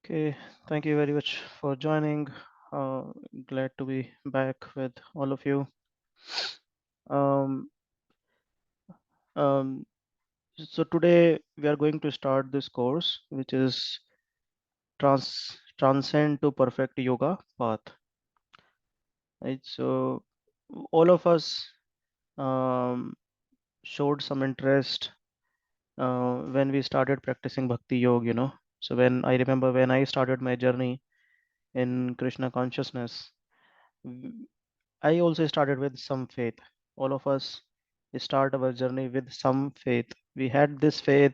Okay, thank you very much for joining. Glad to be back with all of you. Um, um, so today we are going to start this course, which is Transcend to Perfect Yoga Path. Right. So all of us um, showed some interest when we started practicing Bhakti Yoga. So when I remember when I started my journey in Krishna consciousness. I also started with some faith. All of us start our journey with some faith. We had this faith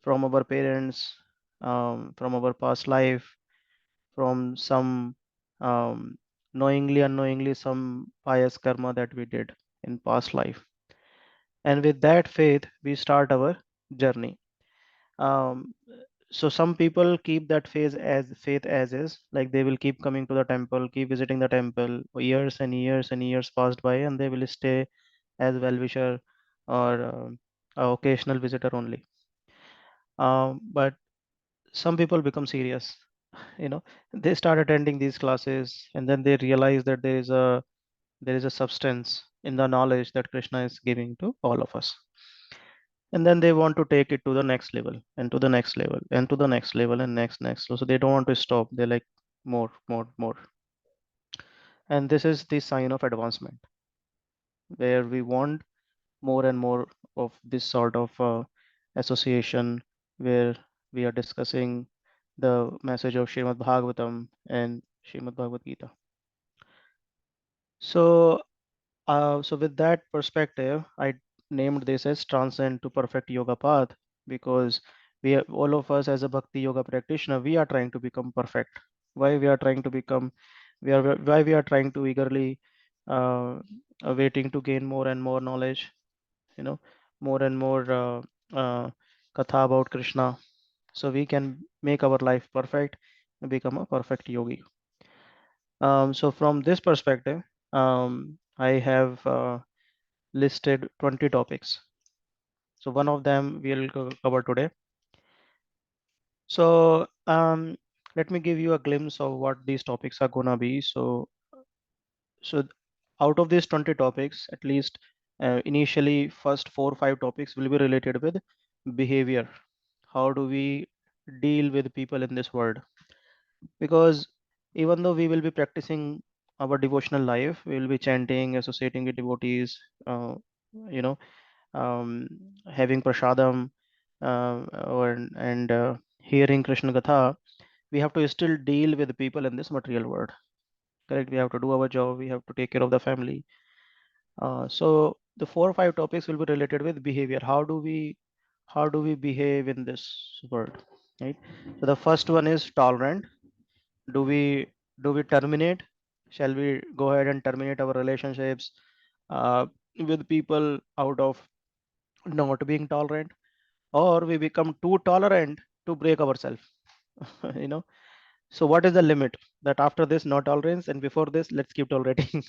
from our parents, from our past life, from some um, knowingly, unknowingly, some pious karma that we did in past life. And with that faith, we start our journey. Um, so some people keep that phase as faith as is, like they will keep coming to the temple, keep visiting the temple. Years and years and years passed by, and they will stay as well-wisher or a occasional visitor only. But some people become serious. You know, they start attending these classes, and then they realize that there is a substance in the knowledge that Krishna is giving to all of us. And then they want to take it to the next level and to the next level and to the next level and next. So they don't want to stop. They're like more, more, more. And this is the sign of advancement, where we want more and more of this sort of association, where we are discussing the message of Srimad Bhagavatam and Srimad Bhagavad Gita. So with that perspective, I named this as Transcend to Perfect Yoga Path, because all of us as a Bhakti Yoga practitioner, we are trying to become perfect. Why we are trying to become, why we are trying to eagerly uh, waiting to gain more and more knowledge, you know, more and more uh, katha about Krishna, so we can make our life perfect and become a perfect yogi. So from this perspective, I have listed 20 topics. So one of them we'll cover today. So let me give you a glimpse of what these topics are gonna be. So out of these 20 topics, at least initially first 4 or 5 topics will be related with behavior. How do we deal with people in this world? Because even though we will be practicing our devotional life, we will be chanting, associating with devotees, uh, you know, um, having prasadam, and hearing Krishna Gatha, we have to still deal with people in this material world. Correct? We have to do our job. We have to take care of the family. So the 4 or 5 topics will be related with behavior. How do we behave in this world, right? So the first one is tolerant. Do we do we terminate? Shall we go ahead and terminate our relationships uh, with people out of not being tolerant, or we become too tolerant to break ourselves? you know so what is the limit, that after this no tolerance and before this let's keep tolerating?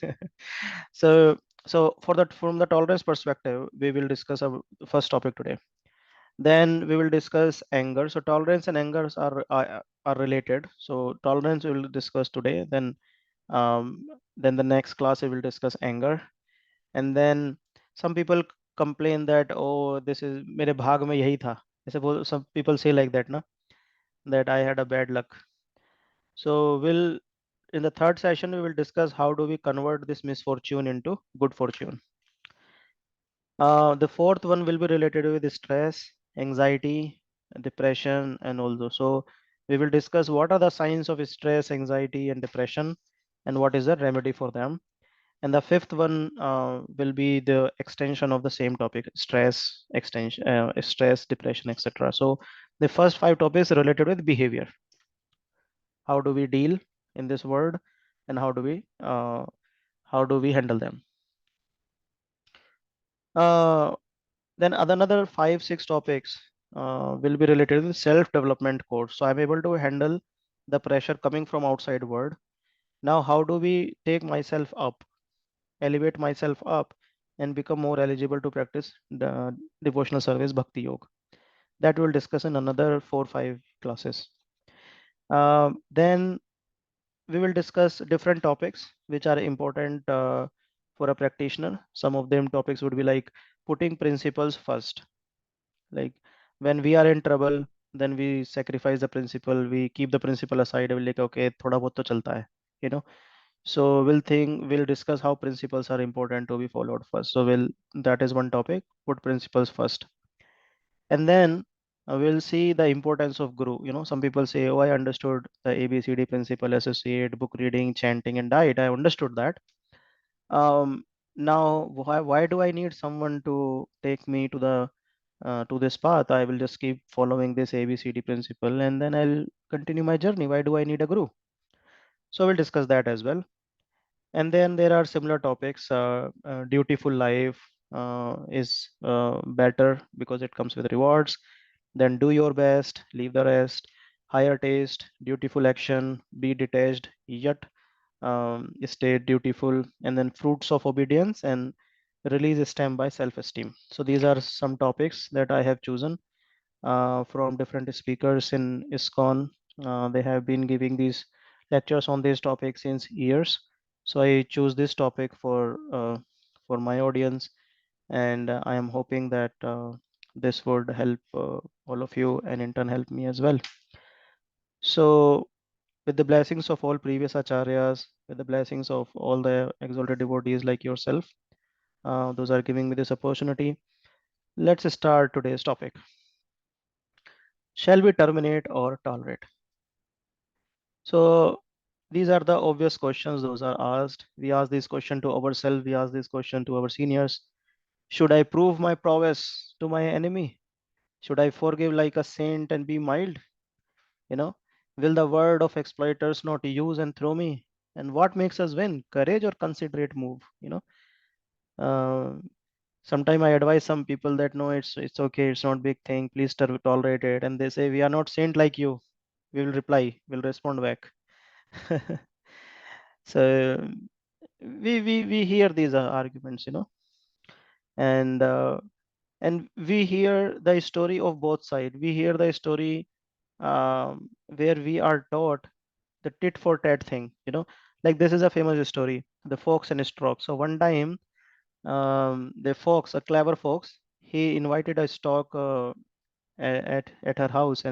so so for that, from the tolerance perspective, we will discuss our first topic today. Then we will discuss anger. So tolerance and anger are related. So tolerance we will discuss today. Then the next class we will discuss anger. And then some people complain that, oh, this is mere bhag mein yahi tha. Some people say like that, na, that I had a bad luck. So we'll in the third session we will discuss how do we convert this misfortune into good fortune. The fourth one will be related with stress, anxiety, depression, and all those. So we will discuss what are the signs of stress, anxiety, and depression, and what is the remedy for them. And the fifth one will be the extension of the same topic: stress, stress, depression, etc. So the first 5 topics related with behavior. How do we deal in this world, and how do we handle them? Uh, Then another 5 6 topics will be related to self-development course. So I'm able to handle the pressure coming from outside world. Now, how do we take myself up, elevate myself up, and become more eligible to practice the devotional service, Bhakti Yoga? That we'll discuss in another 4 5 classes. Then we will discuss different topics which are important for a practitioner. Some of them topics would be like putting principles first. Like when we are in trouble, then we sacrifice the principle, we keep the principle aside, we're like, okay, thoda bahut to chalta hai, you know. So we'll discuss how principles are important to be followed first. So that is one topic, put principles first. And then we'll see the importance of guru. You know, some people say, oh, I understood the ABCD principle, associate, book reading, chanting, and diet. I understood that. Now why do I need someone to take me to this path? I will just keep following this ABCD principle and then I'll continue my journey. Why do I need a guru? So we'll discuss that as well. And then there are similar topics. Dutiful life is better because it comes with rewards. Then do your best, leave the rest. Higher taste, dutiful action, be detached, yet stay dutiful. And then fruits of obedience and release stem by self-esteem. So these are some topics that I have chosen from different speakers in ISKCON. They have been giving these lectures on these topics since years. So I choose this topic for my audience, and I am hoping that this would help all of you and in turn help me as well. So with the blessings of all previous acharyas, with the blessings of all the exalted devotees like yourself, those are giving me this opportunity. Let's start today's topic. Shall we terminate or tolerate? So these are the obvious questions those are asked. We ask this question to ourselves, we ask this question to our seniors. Should I prove my prowess to my enemy? Should I forgive like a saint and be mild? You know, will the word of exploiters not use and throw me? And what makes us win? Courage or considerate move? Uh, Sometimes I advise some people that no, it's okay, it's not big thing. Please tolerate it. And they say we are not saint like you. We will reply, we'll respond back. So we hear these arguments, and we hear the story of both sides. We hear the story where we are taught the tit for tat thing. Like this is a famous story, the fox and stork. So one time, the fox, a clever fox, he invited a stork at her house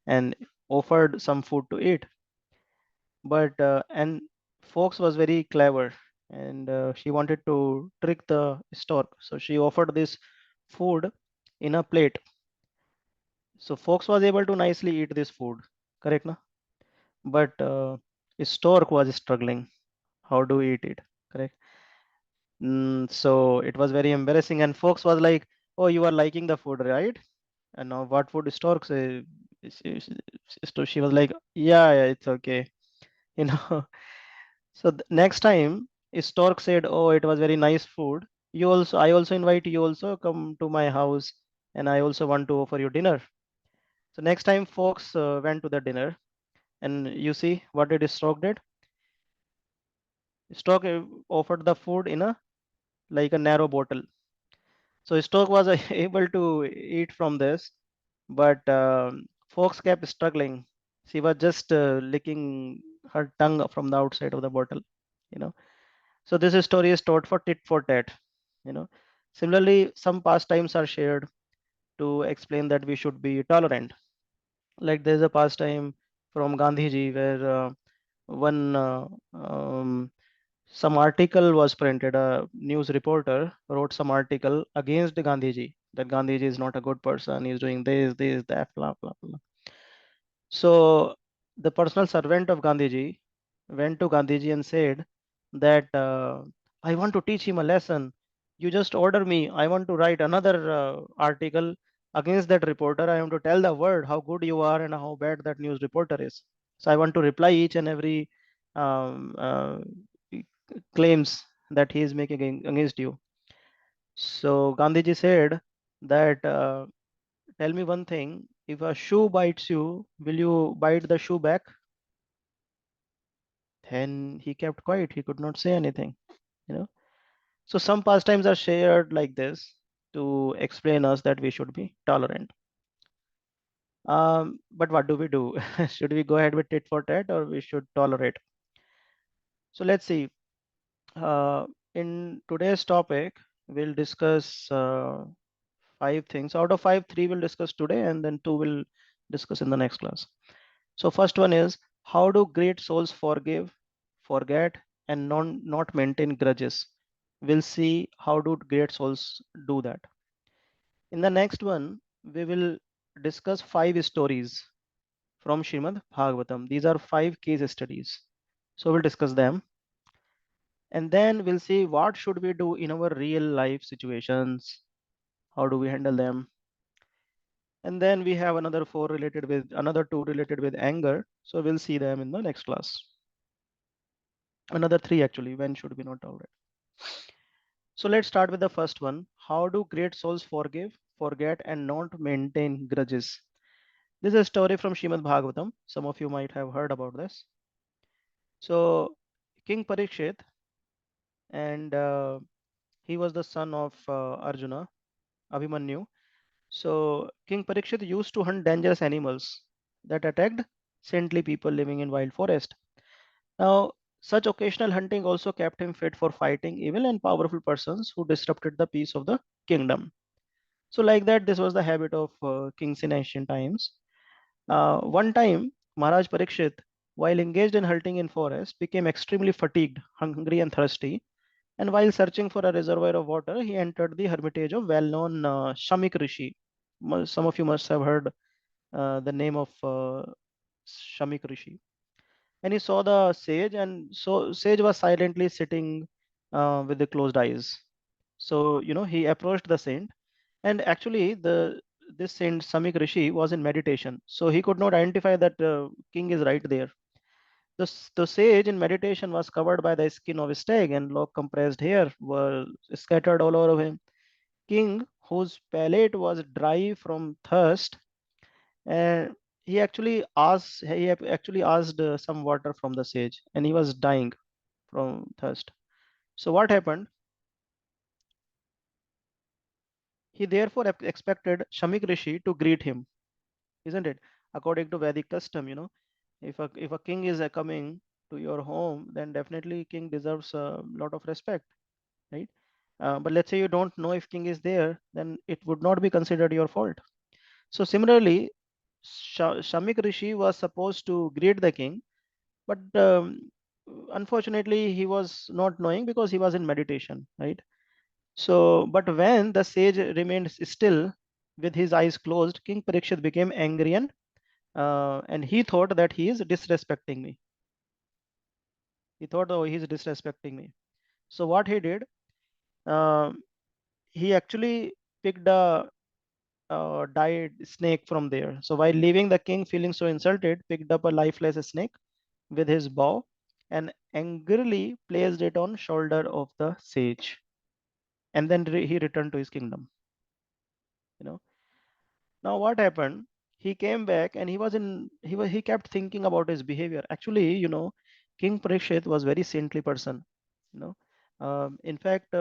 and offered some food to eat. But and fox was very clever, and she wanted to trick the stork, so she offered this food in a plate. So fox was able to nicely eat this food, correct na? But stork was struggling. How do we eat it, correct? So it was very embarrassing, and fox was like, oh, you are liking the food, right? And now what would stork say? She was like, yeah, yeah, it's okay, you know. So next time, stork said, "Oh, it was very nice food. I also invite you also come to my house, and I also want to offer you dinner." So next time, fox went to the dinner, and you see what did stork did? Stork offered the food in a like a narrow bottle. So stork was able to eat from this, but fox kept struggling. She was just licking her tongue from the outside of the bottle, you know. So this story is taught for tit for tat. You know, Similarly, some pastimes are shared to explain that we should be tolerant. Like there's a pastime from Gandhiji where one some article was printed. A news reporter wrote some article against Gandhiji, that Gandhiji is not a good person. He's doing this, that, blah, blah, blah. So the personal servant of Gandhiji went to Gandhiji and said that I want to teach him a lesson. You just order me. I want to write another article against that reporter. I want to tell the world how good you are and how bad that news reporter is. So I want to reply each and every um, uh, claims that he is making against you. So Gandhiji said that tell me one thing, if a shoe bites you, will you bite the shoe back? Then he kept quiet. He could not say anything, you know. So some pastimes are shared like this to explain us that we should be tolerant. But what do we do? Should we go ahead with tit for tat or we should tolerate? So let's see. Uh, in today's topic, we'll discuss five things. Out of five, three we'll discuss today, and then two we'll discuss in the next class. So first one is, how do great souls forgive, forget, and not maintain grudges? We'll see how do great souls do that. In the next one, we will discuss five stories from Srimad Bhagavatam. These are five case studies. So we'll discuss them. And then we'll see what should we do in our real life situations. How do we handle them? And then we have another two related with anger. So we'll see them in the next class. Another three actually. When should we not tolerate? So let's start with the first one. How do great souls forgive, forget, and not maintain grudges? This is a story from Srimad Bhagavatam. Some of you might have heard about this. So King Parikshit, and he was the son of Arjuna, Abhimanyu. So King Parikshit used to hunt dangerous animals that attacked saintly people living in wild forest. Now, such occasional hunting also kept him fit for fighting evil and powerful persons who disrupted the peace of the kingdom. So, like that, this was the habit of kings in ancient times. One time, Maharaj Parikshit, while engaged in hunting in forest, became extremely fatigued, hungry, and thirsty. And while searching for a reservoir of water, he entered the hermitage of well-known Shamik Rishi. Some of you must have heard the name of Shamik Rishi. And he saw the sage, and so sage was silently sitting with the closed eyes. So he approached the saint, and actually the this saint Samik Rishi was in meditation, so he could not identify that king is right there. The sage in meditation was covered by the skin of a stag, and long compressed hair were scattered all over him. King, whose palate was dry from thirst, and he actually asked some water from the sage, and he was dying from thirst. So what happened? He therefore expected Shamik Rishi to greet him, isn't it? According to Vedic custom, if a king is coming to your home, then definitely king deserves a lot of respect, right? But let's say you don't know if king is there, then it would not be considered your fault. So similarly, Shamik Rishi was supposed to greet the king, but unfortunately he was not knowing because he was in meditation, right? So, but when the sage remained still with his eyes closed, King Parikshit became angry, and he thought that he is disrespecting me. He thought, oh, he's disrespecting me. So what he did, um, he actually picked a died snake from there. So while leaving, the king, feeling so insulted, picked up a lifeless snake with his bow and angrily placed it on shoulder of the sage. And then he returned to his kingdom. You know. Now what happened? He came back and he kept thinking about his behavior. Actually, King Parikshit was very saintly person. You know, in fact,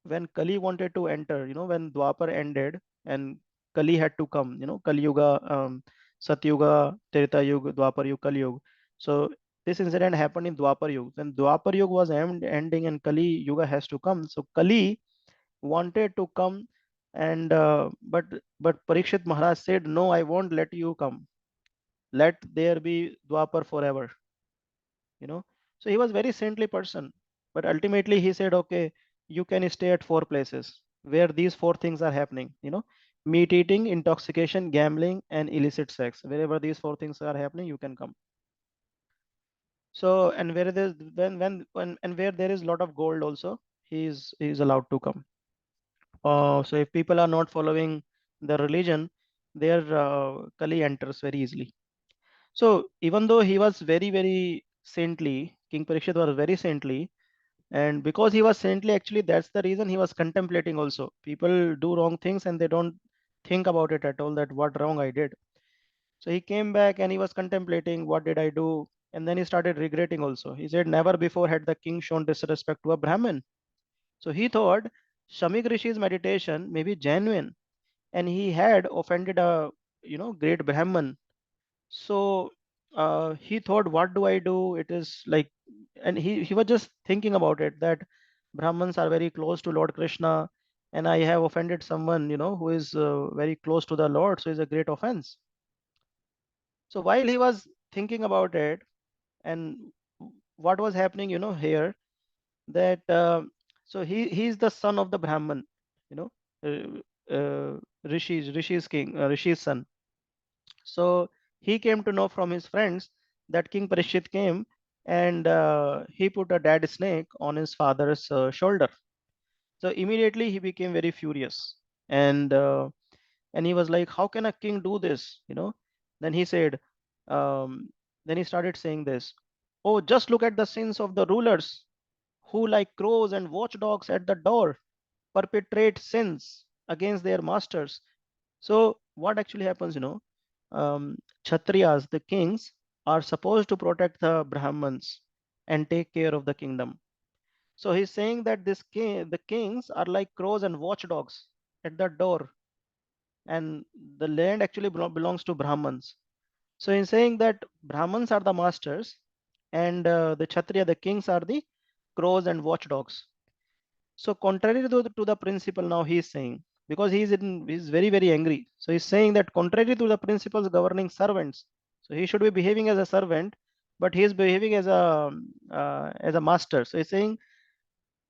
when Kali wanted to enter, when Dwapar ended and Kali had to come, Kali Yuga, Satyuga, Treta Yuga, Dwapar Yuga, Kali Yuga. So this incident happened in Dwapar Yuga. When Dwapar Yuga was ending and Kali Yuga has to come, so Kali wanted to come, and but Parikshit Maharaj said, no, I won't let you come. Let there be Dwapar forever. you know so he was very saintly person, but ultimately he said, okay, you can stay at four places where these four things are happening. Meat eating, intoxication, gambling, and illicit sex. Wherever these four things are happening, you can come. So, and where there is when and where there is a lot of gold also, he is allowed to come. So if people are not following the religion, their Kali enters very easily. So even though he was very, very saintly, King Parikshit was very saintly, and because he was saintly, actually that's the reason he was contemplating also. People do wrong things and they don't think about it at all that what wrong I did. So he came back and he was contemplating, what did I do? And then he started regretting also. He said, never before had the king shown disrespect to a Brahmin. So he thought Shamik Rishi's meditation may be genuine, and he had offended a great Brahman. So he thought, what do I do? It is like, and he was just thinking about it, that Brahmins are very close to Lord Krishna, and I have offended someone, who is very close to the Lord, so it's a great offense. So while he was thinking about it, and what was happening, here, that so he's the son of the Brahman, you know, Rishi's son. So he came to know from his friends that King Parishit came, and he put a dead snake on his father's shoulder. So immediately he became very furious, and and he was like, "How can a king do this?" Then he said, um, then he started saying this, "Oh, just look at the sins of the rulers, who, like crows and watchdogs at the door, perpetrate sins against their masters." So what actually happens, Kshatriyas, the kings, are supposed to protect the Brahmins and take care of the kingdom. So he's saying that the kings are like crows and watchdogs at the door, and the land actually belongs to Brahmins. So he's saying that Brahmins are the masters, and the Kshatriya, the kings, are the crows and watchdogs. So contrary to the principle, now he is saying, because he's very very angry. So he's saying that contrary to the principles governing servants, so he should be behaving as a servant, but he is behaving as a master. So he's saying,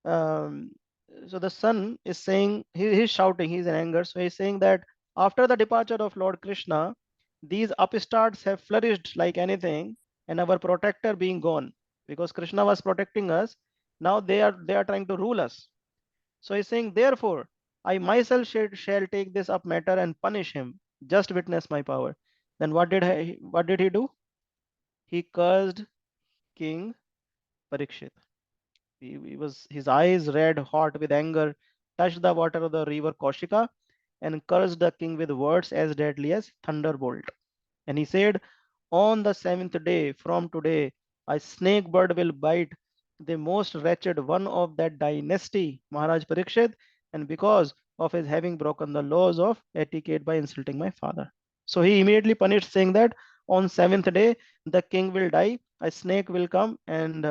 um, so the son is saying, he's shouting, he's in anger. So he's saying that after the departure of Lord Krishna, these upstarts have flourished like anything, and our protector being gone, because Krishna was protecting us, now they are trying to rule us. So he's saying, therefore, I myself shall take this up matter and punish him. Just witness my power. Then what did he do? He cursed King Parikshit. His eyes red hot with anger, touched the water of the river Kaushika, and cursed the king with words as deadly as thunderbolt. And he said, on the seventh day from today, a snake bird will bite the most wretched one of that dynasty, Maharaj Parikshit, and because of his having broken the laws of etiquette by insulting my father. So he immediately punished, saying that on seventh day the king will die, a snake will come, and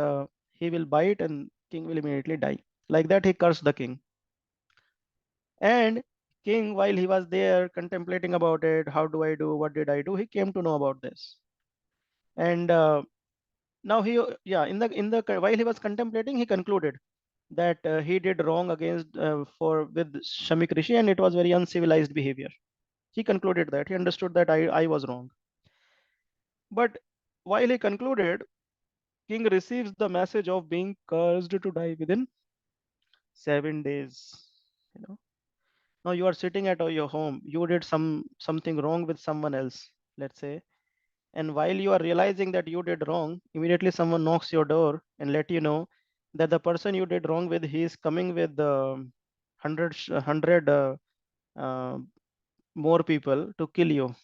he will bite, and king will immediately die. Like that, he cursed the king. And king, while he was there contemplating about it, how do I do? What did I do? He came to know about this, and now yeah, in the while he was contemplating, he concluded that he did wrong against for with Shamik Rishi, and it was very uncivilized behavior. He concluded that he understood that I was wrong. But while he concluded, king receives the message of being cursed to die within 7 days. You know, now you are sitting at your home. You did something wrong with someone else, let's say, and while you are realizing that you did wrong, immediately someone knocks your door and let you know that the person you did wrong with, he is coming with hundred uh, more people to kill you.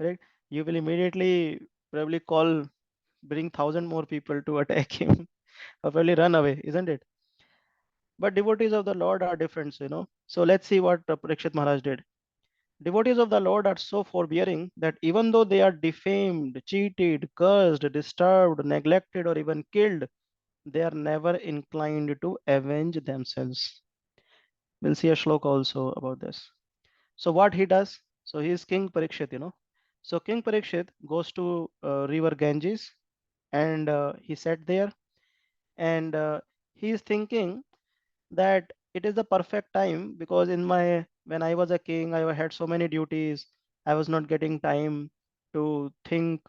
Right? You will immediately probably bring 1,000 more people to attack him, or probably run away, isn't it? But devotees of the Lord are different, So let's see what Parikshit Maharaj did. Devotees of the Lord are so forbearing that even though they are defamed, cheated, cursed, disturbed, neglected, or even killed, they are never inclined to avenge themselves. We'll see a shloka also about this. So what he does? So he is King Parikshit. So King Parikshit goes to river Ganges, and he sat there, and he is thinking that it is the perfect time, because in my when I was a king, I had so many duties. I was not getting time to think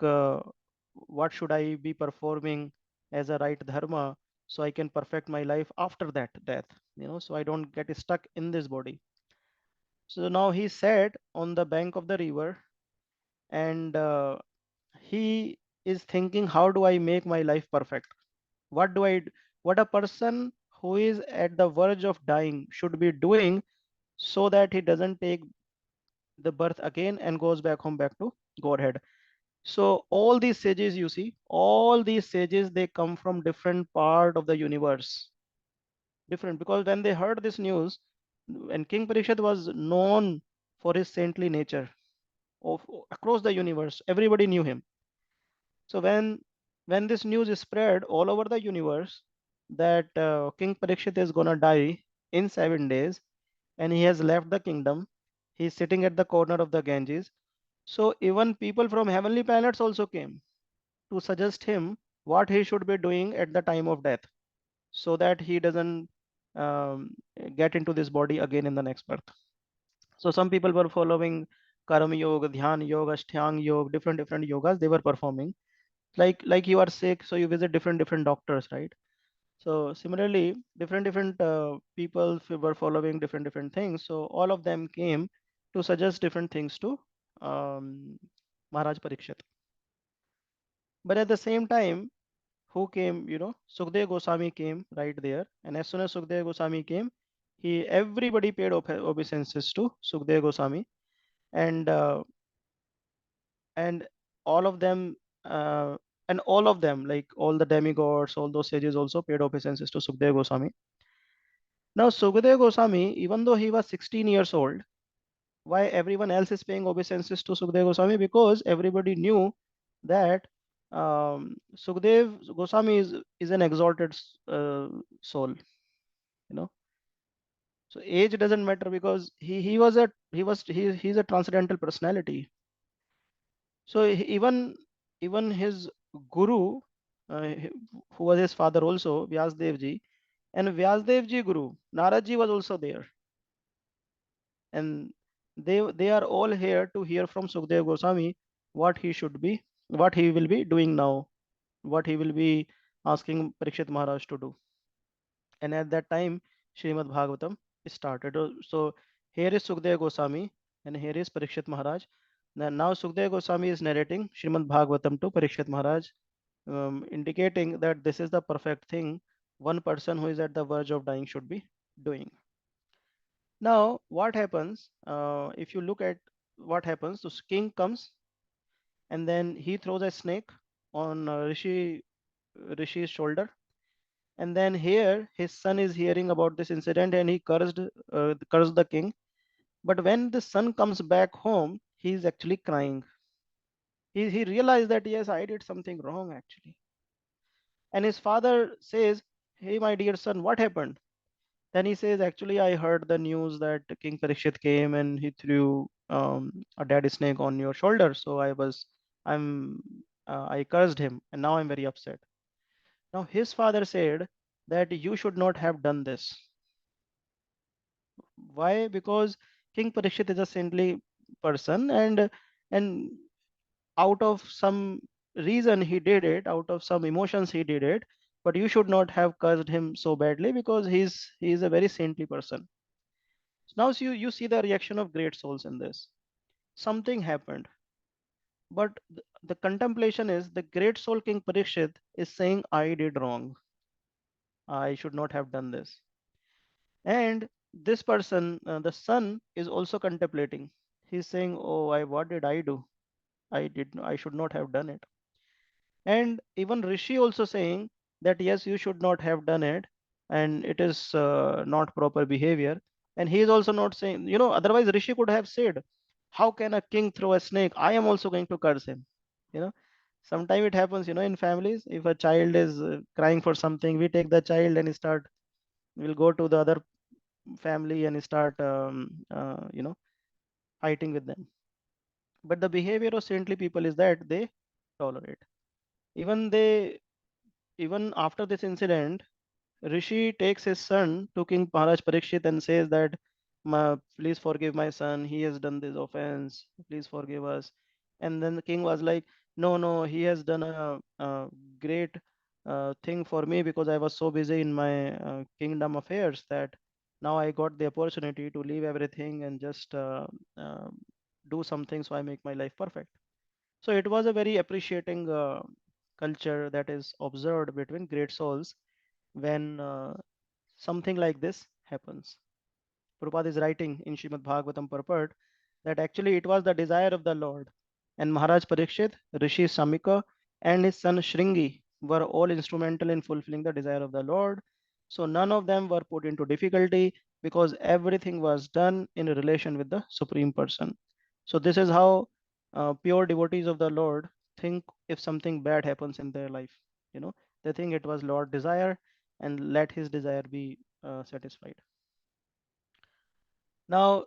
what should I be performing as a right dharma, so I can perfect my life after that death, so I don't get stuck in this body. So now he sat on the bank of the river, and he is thinking, how do I make my life perfect? What do I what a person who is at the verge of dying should be doing, so that he doesn't take the birth again and goes back home, back to Godhead. So all these sages, you see, all these sages, they come from different part of the universe. Different, because when they heard this news, and King Parikshit was known for his saintly nature. of across the universe. Everybody knew him. So when this news is spread all over the universe that King Parikshit is gonna die in 7 days, and he has left the kingdom, he's sitting at the corner of the Ganges. So even people from heavenly planets also came to suggest him what he should be doing at the time of death, so that he doesn't um, get into this body again in the next birth. So some people were following Karma Yoga, Dhyan Yoga, Ashtang Yoga, different yogas they were performing. Like you are sick, so you visit different doctors, right? So similarly, different people were following different things. So all of them came to suggest different things to Maharaj Parikshit. But at the same time, who came? Sukdev Goswami came right there, and as soon as Sukdev Goswami came, he everybody paid obeisances to Sukdev Goswami, and and all of them. And all of them, like all the demigods, all those sages also paid obeisances to Sukdev Goswami. Now, Sukadeva Goswami, even though he was 16 years old, why everyone else is paying obeisances to Sukadeva Goswami? Because everybody knew that Sukadeva Goswami is an exalted soul, you know. So age doesn't matter because he's a transcendental personality. So even his guru, who was his father also, Vyasdev ji, and Vyasdev ji guru, Narad ji was also there, and they are all here to hear from Sukdev Goswami what he should be, what he will be doing now, what he will be asking Parikshit Maharaj to do. And at that time, Srimad Bhagavatam started. So here is Sukdev Goswami and here is Parikshit Maharaj. Now Sukdev Goswami is narrating Srimad Bhagavatam to Parikshit Maharaj, indicating that this is the perfect thing one person who is at the verge of dying should be doing. Now, what happens if you look at what happens? So, king comes and then he throws a snake on Rishi's shoulder, and then here his son is hearing about this incident and he cursed the king. But when the son comes back home, he is actually crying. He realized that yes, I did something wrong actually, and his father says, "Hey, my dear son, what happened?" Then he says, actually, I heard the news that King Parikshit came and he threw a dead snake on your shoulder. So I cursed him and now I'm very upset. Now his father said that you should not have done this. Why? Because King Parikshit is a saintly person, and out of some reason he did it, out of some emotions he did it, but you should not have cursed him so badly because he is a very saintly person. Now you see the reaction of great souls in this. Something happened, but the contemplation is the great soul King Parikshit is saying, I did wrong. I should not have done this. And this person, the son, is also contemplating. He's saying, oh, what did I do? I should not have done it. And even Rishi also saying that yes, you should not have done it, and it is not proper behavior. And he is also not saying, otherwise Rishi could have said, how can a king throw a snake? I am also going to curse him. you know Sometimes it happens, in families, if a child is crying for something, we take the child and we'll go to the other family and start fighting with them. But the behavior of saintly people is that they tolerate. Even they even after this incident, Rishi takes his son to King Maharaj Parikshit and says that, please forgive my son. He has done this offense. Please forgive us." And then the king was like, "No, no, he has done a great thing for me because I was so busy in my kingdom affairs that now I got the opportunity to leave everything and just uh, do something so I make my life perfect." So it was a very appreciating culture that is observed between great souls when something like this happens. Prabhupada is writing in Srimad Bhagavatam purport that actually it was the desire of the Lord, and Maharaj Parikshit, Rishi Samika, and his son Shringi were all instrumental in fulfilling the desire of the Lord. So none of them were put into difficulty because everything was done in relation with the Supreme Person. So this is how pure devotees of the Lord think if something bad happens in their life, you know, they think it was Lord desire and let his desire be satisfied. Now,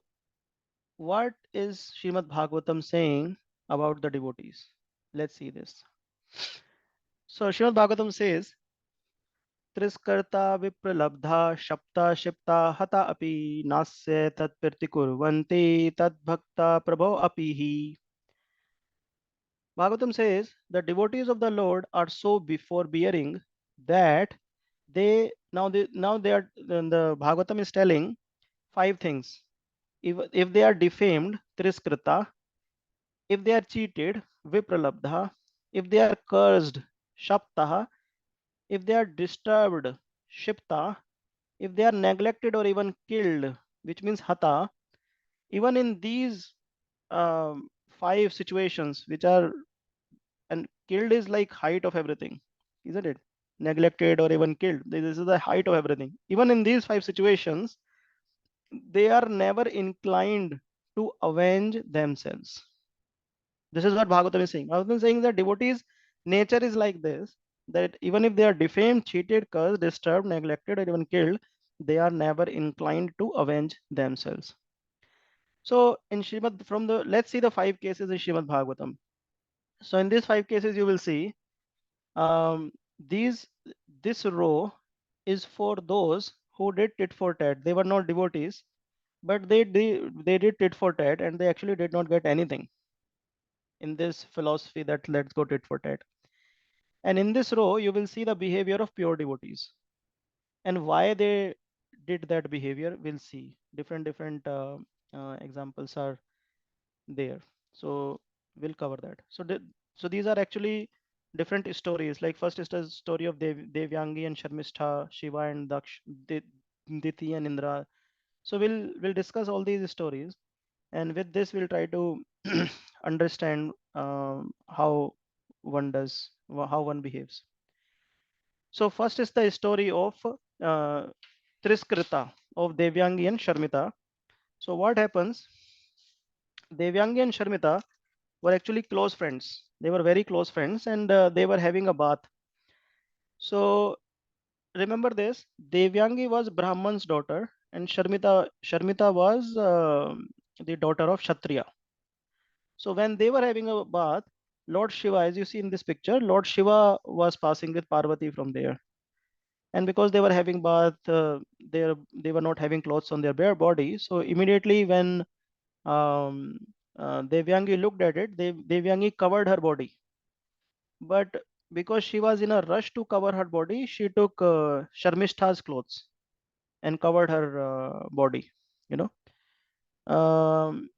what is Srimad Bhagavatam saying about the devotees? Let's see this. So Srimad Bhagavatam says, त्रिस्कर्ता विप्रलब्धा शप्ता शिप्ता हता अपि नास्य तत्प्रतिकुर्वन्ति तद्भक्ता प्रभो अपि हि. Bhagavatam says the devotees of the Lord are so forbearing that they are the Bhagavatam is telling five things. If they are defamed, triskrita, if they are cheated, vipralabdha, if they are cursed, shaptaha, if they are disturbed, shipta, if they are neglected or even killed, which means hata, even in these five situations, which are, and killed is like height of everything, isn't it? Neglected or even killed, this is the height of everything. Even in these five situations, they are never inclined to avenge themselves. This is what Bhagavatam is saying. Bhagavatam is saying that devotees' nature is like this, that even if they are defamed, cheated, cursed, disturbed, neglected, or even killed, they are never inclined to avenge themselves. So in Srimad, from the, let's see the five cases in Srimad Bhagavatam. So in these five cases, you will see these this row is for those who did tit for tat. They were not devotees, but they did tit for tat, and they actually did not get anything in this philosophy that let's go tit for tat. And in this row, you will see the behavior of pure devotees and why they did that behavior. We'll see different examples are there. So we'll cover that. So these are actually different stories. Like first is the story of Devyangi and Sharmistha, Shiva and Daksh, Diti and Indra. So we'll discuss all these stories, and with this we'll try to understand how one does, how one behaves. So first is the story of uh, Triskrita of Devyangi and Sharmita. So what happens? Devyangi and Sharmita were actually close friends. They were very close friends, and they were having a bath. So remember this: Devyangi was Brahman's daughter, and Sharmita was the daughter of Kshatriya. So when they were having a bath, Lord Shiva, as you see in this picture, Lord Shiva was passing with Parvati from there. And because they were having bath, they were not having clothes on their bare body. So immediately when um, Devyangi looked at it, Devyangi covered her body. But because she was in a rush to cover her body, she took Sharmishta's clothes and covered her body. You know. Um,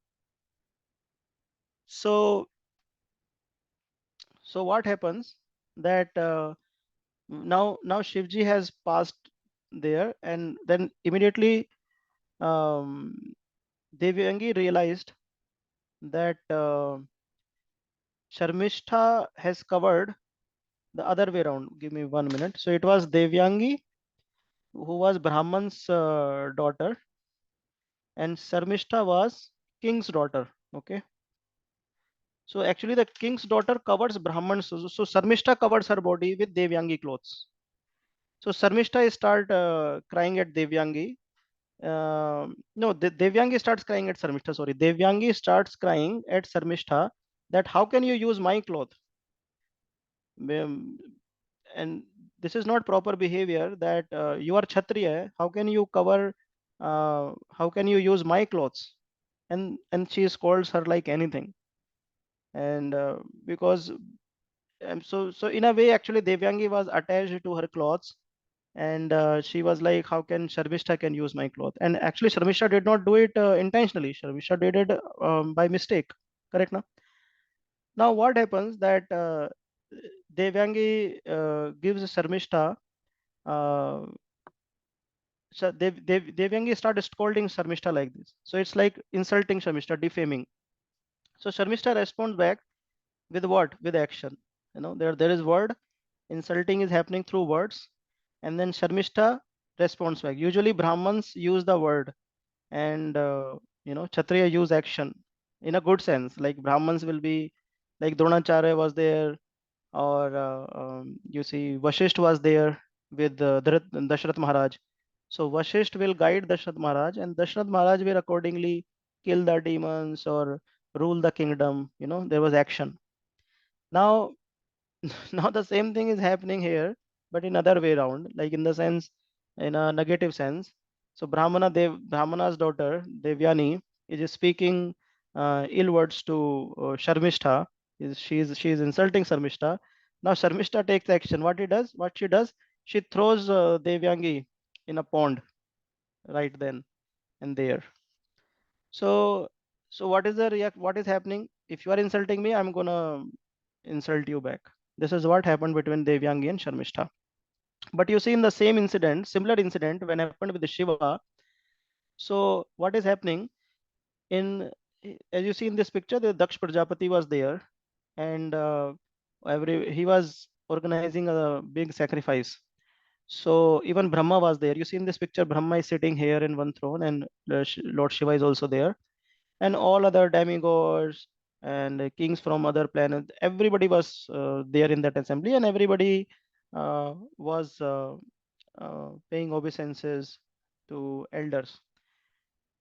so so what happens that now Shivji has passed there, and then immediately um, Devyangi realized that Sharmishta has covered the other way around. Give me 1 minute. So it was Devyangi who was Brahman's daughter, and Sharmishta was king's daughter. Okay. So actually, the king's daughter covers Brahman. So Sharmishta covers her body with Devyangi clothes. So Sharmishta start crying at Devyangi. No, Devyangi starts crying at Sharmishta. Sorry, Devyangi starts crying at Sharmishta that how can you use my cloth? Um, and this is not proper behavior. That you are Kshatriya. How can you cover? How can you use my clothes? And she scolds her like anything. And because so in a way, actually, Devyangi was attached to her clothes, and she was like, "How can Sharmishta can use my cloth?" And actually, Sharmishta did not do it intentionally. Sharmishta did it by mistake. Correct now. Now what happens that Devyangi gives Sharmishta. Uh, Devyangi started scolding Sharmishta like this. So it's like insulting Sharmishta, defaming. So Sharmishta responds back with what? With action. You know, there is word. Insulting is happening through words, and then Sharmishta responds back. Usually Brahmins use the word, and Kshatriya use action. in a good sense. Like Brahmins will be, like Dronacharya was there, or you see Vashisht was there with Dashrath Maharaj. So Vashisht will guide Dashrath Maharaj, and Dashrath Maharaj will accordingly kill the demons or rule the kingdom. There was action. Now, now the same thing is happening here, but in other way around, like in the sense, in a negative sense. So Brahmana's daughter Devyani is speaking ill words to Sharmishta. She is insulting Sharmishta. Now Sharmishta takes action. What she does, she throws Devyangi in a pond right then and there. So, what is happening? If you are insulting me, I'm gonna insult you back. This is what happened between Devyangi and Sharmishta. But you see, in the same incident, similar incident when happened with the Shiva. So what is happening in, as you see in this picture, the Daksh Prajapati was there, and every he was organizing a big sacrifice. So even Brahma was there. You see in this picture, Brahma is sitting here in one throne, and Lord Shiva is also there, and all other demigods and kings from other planets. Everybody was there in that assembly, and everybody was paying obeisances to elders.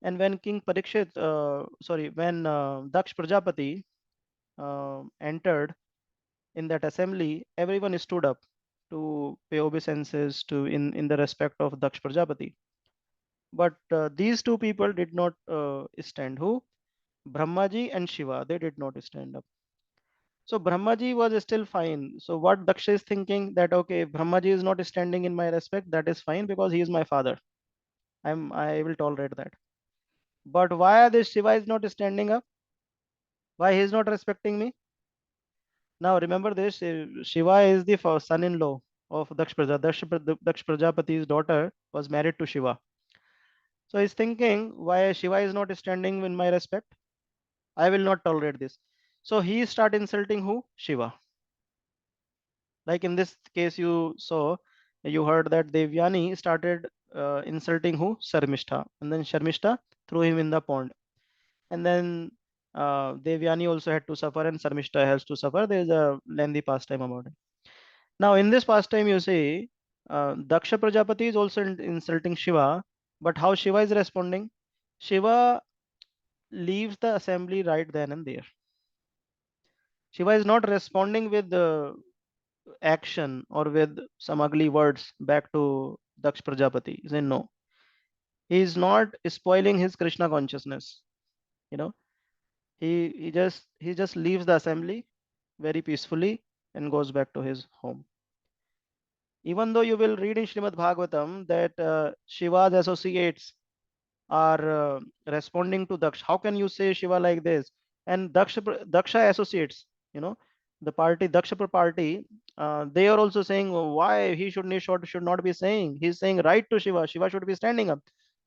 And when Daksh Prajapati entered in that assembly, everyone stood up to pay obeisances to in the respect of Daksh Prajapati. But these two people did not stand. Who? Brahmaji and Shiva. They did not stand up. So Brahmaji was still fine. So what Daksha is thinking, that okay, if Brahmaji is not standing in my respect, that is fine because he is my father. I will tolerate that. But why this Shiva is not standing up? Why he is not respecting me? Now remember this, Shiva is the son-in-law of Daksh Daksh Prajapati's daughter was married to Shiva. So he's thinking, why Shiva is not standing in my respect? I will not tolerate this. So he start insulting who? Shiva. Like in this case, you heard that Devyani started insulting who? Sharmishta, and then Sharmishta threw him in the pond, and then Devyani also had to suffer, and Sharmishta has to suffer. There is a lengthy pastime about it. Now, in this pastime, you see Daksha Prajapati is also insulting Shiva, but how Shiva is responding? Shiva leaves the assembly right then and there. Shiva is not responding with action or with some ugly words back to Daksh Prajapati. He said no. He is not spoiling his Krishna consciousness. You know, he just leaves the assembly very peacefully and goes back to his home. Even though you will read in Srimad Bhagavatam that Shiva's associates are responding to Daksha. How can you say Shiva like this? And Daksha associates, you know, the party, Daksha party, they are also saying, "Oh, why he should not be saying. He's saying right to Shiva. Shiva should be standing up."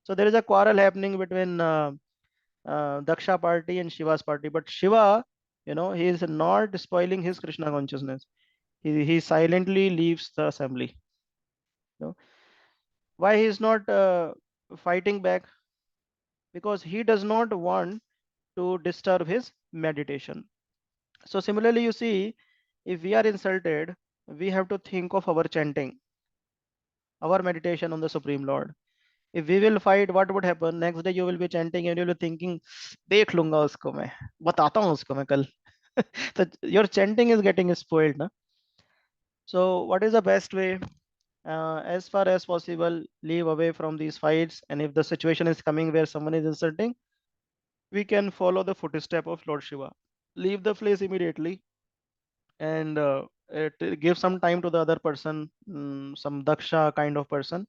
So there is a quarrel happening between Daksha party and Shiva's party. But Shiva, he is not spoiling his Krishna consciousness. He silently leaves the assembly. You know. Why he is not fighting back? Because he does not want to disturb his meditation. So similarly, you see, if we are insulted, we have to think of our chanting, our meditation on the Supreme Lord. If we will fight, what would happen? Next day you will be chanting and you will be thinking, देख लूंगा उसको मैं, बताता हूँ उसको मैं कल. So your chanting is getting spoiled, na? So what is the best way? As far as possible, leave away from these fights. And if the situation is coming where someone is insulting, we can follow the footstep of Lord Shiva. Leave the place immediately and give some time to the other person, some daksha kind of person,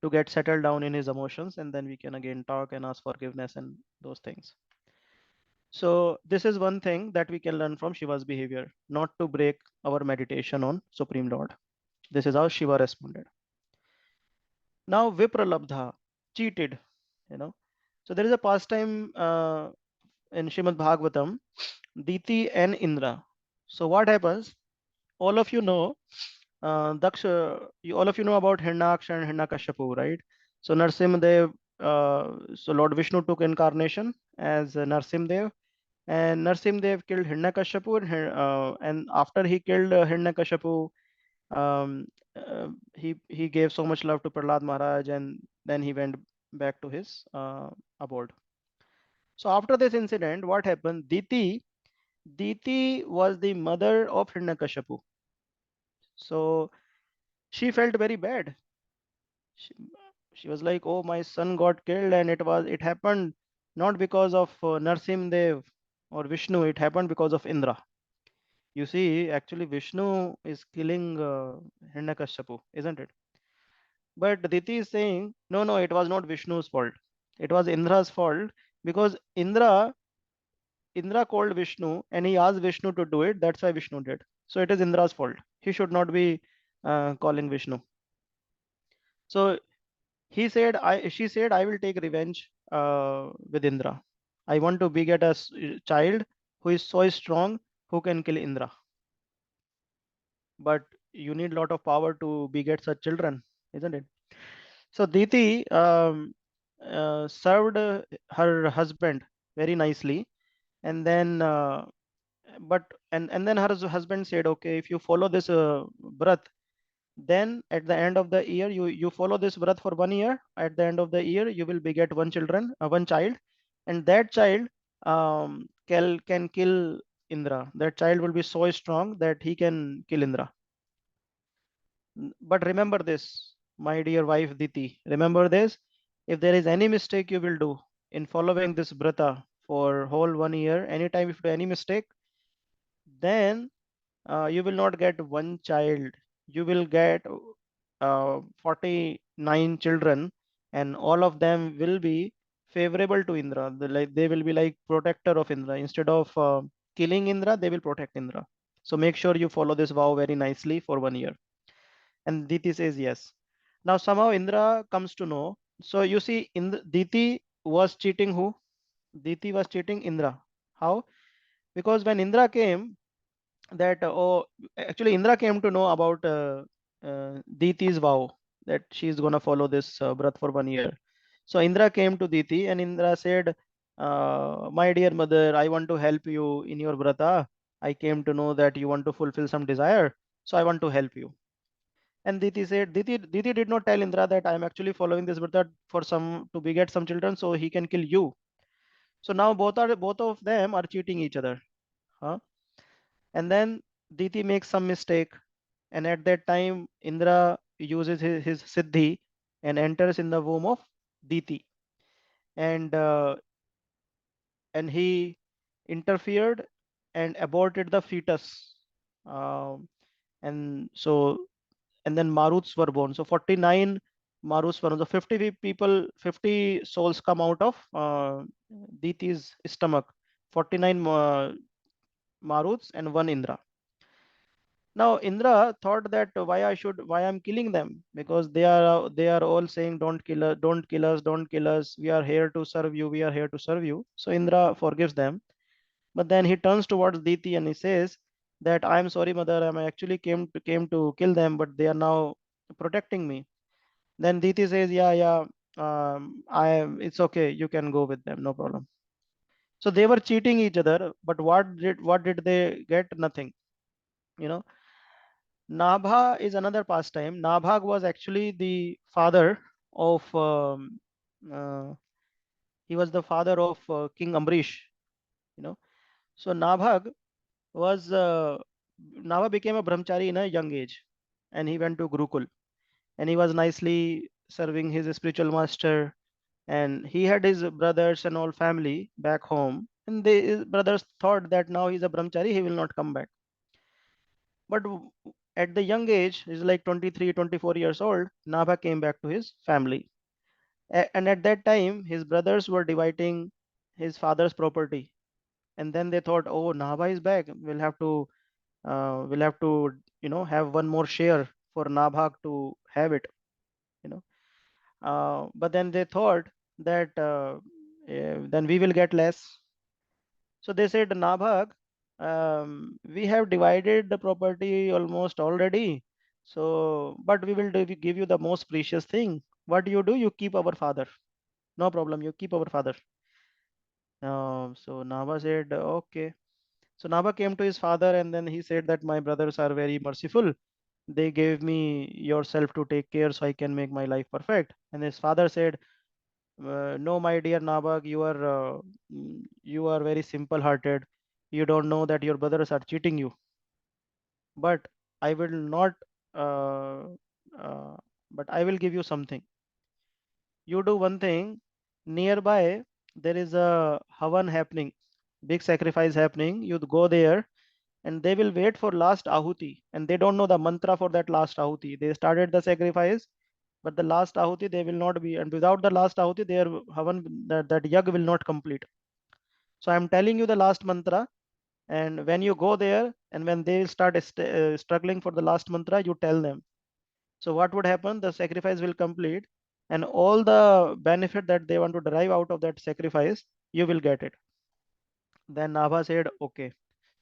to get settled down in his emotions, and then we can again talk and ask forgiveness and those things. So this is one thing that we can learn from Shiva's behavior, not to break our meditation on Supreme Lord. This is how Shiva responded. Now Vipralabdha cheated, you know. So there is a pastime in Shrimad Bhagavatam, Diti and Indra. So what happens? All of you know all of you know about Hiranyaksh and Hiranyakashipu, right? So Narsimhadev, so Lord Vishnu took incarnation as Narsimhadev, And Narsimdev killed Hiranyakashipu, and after he killed Hiranyakashipu, um, he gave so much love to Prahlad Maharaj, and then he went back to his abode. So after this incident, what happened? Diti was the mother of Hiranyakashipu. So she felt very bad. She, she was like, "Oh, my son got killed, and it happened not because of Narsimdev or Vishnu. It happened because of Indra." You see, actually, Vishnu is killing Hiranyakashipu, isn't it? But Diti is saying, no, no, it was not Vishnu's fault. It was Indra's fault because Indra called Vishnu and he asked Vishnu to do it. That's why Vishnu did. So it is Indra's fault. He should not be calling Vishnu. So she said, I will take revenge with Indra. I want to beget a child who is so strong who can kill Indra. But you need a lot of power to beget such children, isn't it? So Diti served her husband very nicely, and then and then her husband said, okay, if you follow this vrat, then at the end of the year, you follow this vrat for 1 year. At the end of the year, you will beget one child, and that child can kill Indra. That child will be so strong that he can kill Indra. But remember this, my dear wife Diti, remember this. If there is any mistake you will do in following this brata for whole 1 year, anytime if you do any mistake, then you will not get one child. You will get 49 children, and all of them will be favorable to Indra. Like they will be like protector of Indra. Instead of killing Indra, they will protect Indra. So make sure you follow this vow very nicely for 1 year. And Diti says yes. Now somehow Indra comes to know. So you see, Diti was cheating who? Diti was cheating Indra. How? Because when Indra came, actually Indra came to know about Diti's vow that she's gonna follow this Brat for 1 year. So Indra came to Diti and Indra said, "My dear mother, I want to help you in your Brata. I came to know that you want to fulfill some desire, so I want to help you." And Diti said, Diti did not tell Indra that I am actually following this Brata for some to beget some children so he can kill you. So now both of them are cheating each other. Huh? And then Diti makes some mistake, and at that time Indra uses his siddhi and enters in the womb of Diti, and he interfered and aborted the fetus. Um, and so and then Maruts were born. So 49 Maruts were born. So 50 people, 50 souls come out of Diti's stomach. 49 Maruts and one Indra. Now Indra thought that why I'm killing them, because they are all saying don't kill us, don't kill us. We are here to serve you. We are here to serve you. So Indra forgives them, but then he turns towards Diti and he says that I'm sorry, mother. I actually came to kill them, but they are now protecting me. Then Diti says, yeah, yeah, it's okay. You can go with them, no problem. So they were cheating each other, but what did they get? Nothing. You know, Nabha is another pastime. Nabhag was actually the father of uh, he was the father of King Amrish. You know, so was uh, Nabha became a brahmachari in a young age, and he went to Gurukul, and he was nicely serving his spiritual master, and he had his brothers and all family back home, and his brothers thought that now he's a brahmachari, he will not come back. But at the young age, he's like 23, 24 years old, Nabha came back to his family. And at that time, his brothers were dividing his father's property. And then they thought, oh, Nabha is back. We'll have to, have one more share for Nabha to have it, you know. But then they thought that then we will get less. So they said, Nabhag, we have divided the property almost already. So, but we will give you the most precious thing. What do? You keep our father. No problem. You keep our father. So Nabha said, okay. So Nabha came to his father and then he said that my brothers are very merciful. They gave me yourself to take care so I can make my life perfect. And his father said, no, my dear Nabhag, you are very simple-hearted. You don't know that your brothers are cheating you. But I will not. Uh, uh, but I will give you something. You do one thing. Nearby, there is a havan happening, big sacrifice happening. You go there, and they will wait for last ahuti, and they don't know the mantra for that last ahuti. They started the sacrifice, but the last ahuti they will not be, and without the last ahuti, their havan that yag will not complete. So I am telling you the last mantra, and when you go there, and when they start struggling for the last mantra, you tell them. So what would happen? The sacrifice will complete, and all the benefit that they want to derive out of that sacrifice, you will get it. Then Nabha said, okay.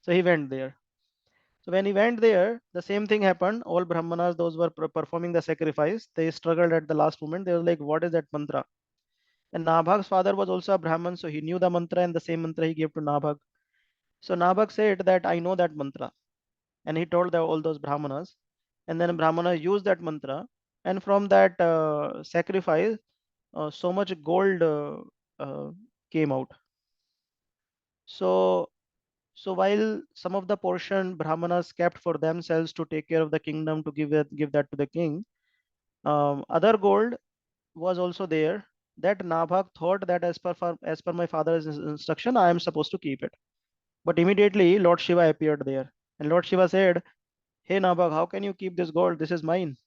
So he went there. So when he went there, the same thing happened. All Brahmanas, those were performing the sacrifice, they struggled at the last moment. They were like, what is that mantra? And Nabhag's father was also a Brahman, so he knew the mantra, and the same mantra he gave to Nabhag. So Nabhag said that I know that mantra. And he told all those Brahmanas. And then Brahmanas used that mantra. And from that sacrifice, so much gold uh, came out. So, so while some of the portion Brahmanas kept for themselves to take care of the kingdom, to give that to the king, other gold was also there. That Nabhag thought that as per my father's instruction, I am supposed to keep it. But immediately Lord Shiva appeared there, and Lord Shiva said, "Hey Nabhag, how can you keep this gold? This is mine."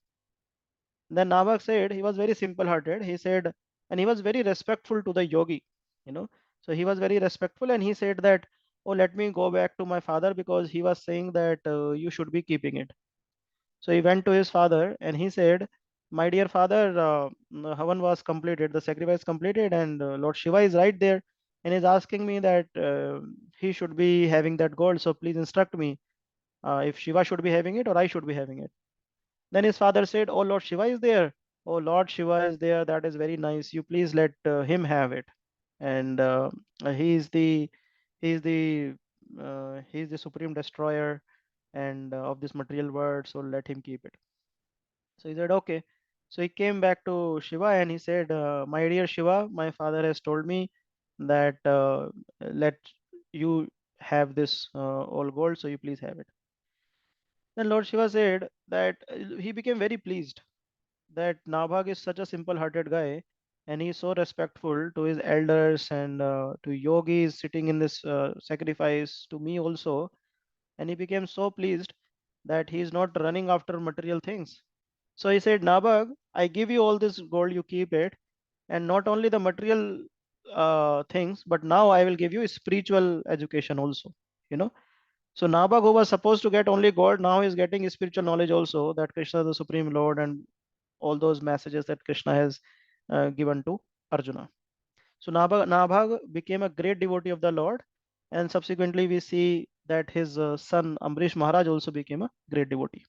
Then Nabhag said he was very simple-hearted. He said, and he was very respectful to the yogi, you know. So he was very respectful, and he said that, "Oh, let me go back to my father because he was saying that you should be keeping it." So he went to his father and he said, "My dear father, the Havan was completed, the sacrifice completed, and Lord Shiva is right there, and is asking me that he should be having that gold. So please instruct me if Shiva should be having it or I should be having it." Then his father said, "Oh, Lord Shiva is there. Oh, Lord Shiva is there. That is very nice. You please let him have it. And he is the he is the he is the supreme destroyer and of this material world. So let him keep it." So he said, "Okay." So he came back to Shiva and he said, "My dear Shiva, my father has told me that let you have this all gold. So you please have it." Then Lord Shiva said that he became very pleased that Nabhag is such a simple-hearted guy, and he's so respectful to his elders and to yogis sitting in this sacrifice, to me also. And he became so pleased that he is not running after material things. So he said, "Nabhag, I give you all this gold, you keep it, and not only the material things, but now I will give you spiritual education also. You know." So Nabhag, who was supposed to get only God, now is getting spiritual knowledge also, that Krishna is the Supreme Lord, and all those messages that Krishna has given to Arjuna. So Nabhag became a great devotee of the Lord, and subsequently we see that his son Ambrish Maharaj also became a great devotee.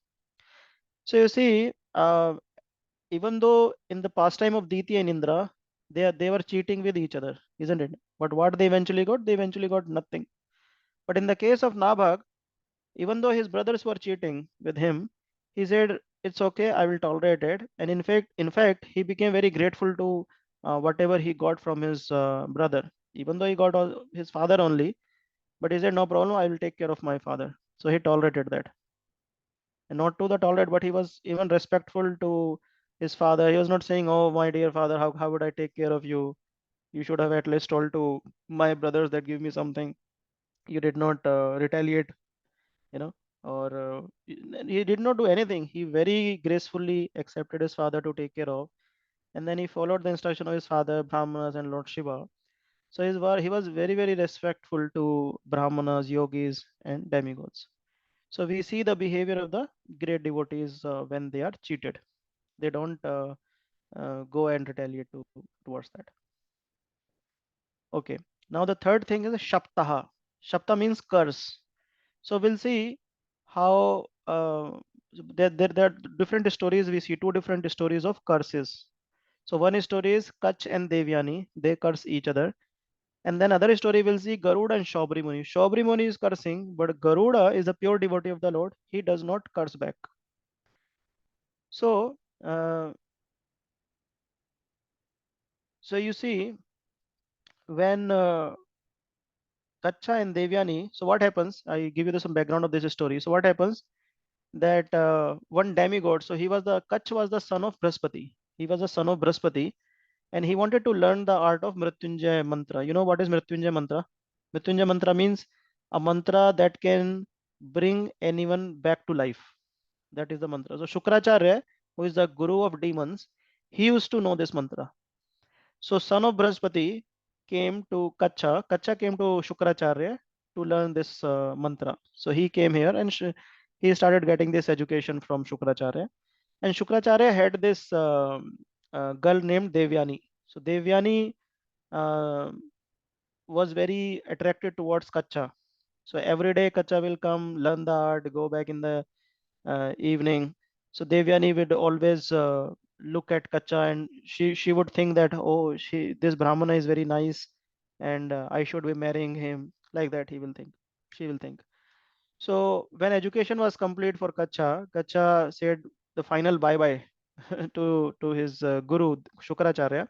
So you see, even though in the pastime of Diti and Indra, they were cheating with each other, isn't it? But what they eventually got? They eventually got nothing. But in the case of Nabhag, even though his brothers were cheating with him, he said, "It's okay, I will tolerate it." And in fact, he became very grateful to whatever he got from his brother. Even though he got all, his father only, but he said, "No problem, I will take care of my father." So he tolerated that. And not to the tolerate, but he was even respectful to his father. He was not saying, "Oh, my dear father, how would I take care of you? You should have at least told to my brothers that give me something. You did not retaliate, you know." Or he did not do anything. He very gracefully accepted his father to take care of, and then he followed the instruction of his father, Brahmanas, and Lord Shiva. So he was very respectful to Brahmanas, yogis, and demigods. So we see the behavior of the great devotees when they are cheated. They don't go and retaliate towards that. Okay. Now the third thing is shaptaha. Shapta means curse. So we'll see how there are different stories. We see two different stories of curses. So one story is Kach and Devyani. They curse each other. And then other story we'll see Garuda and Shobri Muni. Shobri Muni is cursing, but Garuda is a pure devotee of the Lord. He does not curse back. So, so you see, when Kacha and Devyani, so what happens? I give you some background of this story. So what happens? That one demigod, so he was the Kach was the son of Brahaspati. He was the son of Brahaspati, and he wanted to learn the art of Mrityunjay mantra. You know what is Mrityunjay mantra? Mrityunjay mantra means a mantra that can bring anyone back to life. That is the mantra. So Shukracharya, who is the guru of demons, he used to know this mantra. So son of Brahaspati came to Kacha. Kacha came to Shukracharya to learn this mantra. So he came here and he started getting this education from Shukracharya. And Shukracharya had this girl named Devyani. So Devyani uh, was very attracted towards Kacha. So every day Kacha will come, learn the art, go back in the evening. So Devyani would always look at Kacha, and she would think that, oh, she this Brahmana is very nice, and I should be marrying him. Like that he will think. She will think. So when education was complete for Kacha, Kacha said the final bye bye to his guru Shukracharya.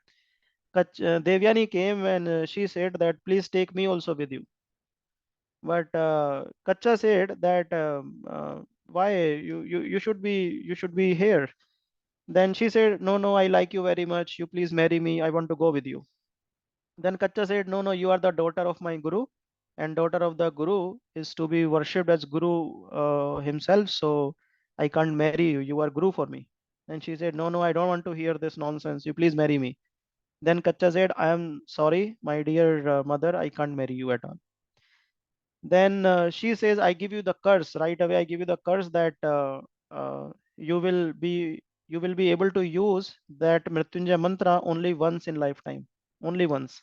Devyani came and she said that please take me also with you. But Kacha said that why you should be here. Then she said, no, no, I like you very much. You please marry me. I want to go with you. Then Kacha said, no, no, you are the daughter of my guru, and daughter of the guru is to be worshipped as guru himself. So I can't marry you. You are guru for me. And she said, no, no, I don't want to hear this nonsense. You please marry me. Then Kacha said, I am sorry, my dear mother, I can't marry you at all. Then she says, I give you the curse right away. I give you the curse that you will be able to use that Mrityunjay mantra only once in lifetime, only once.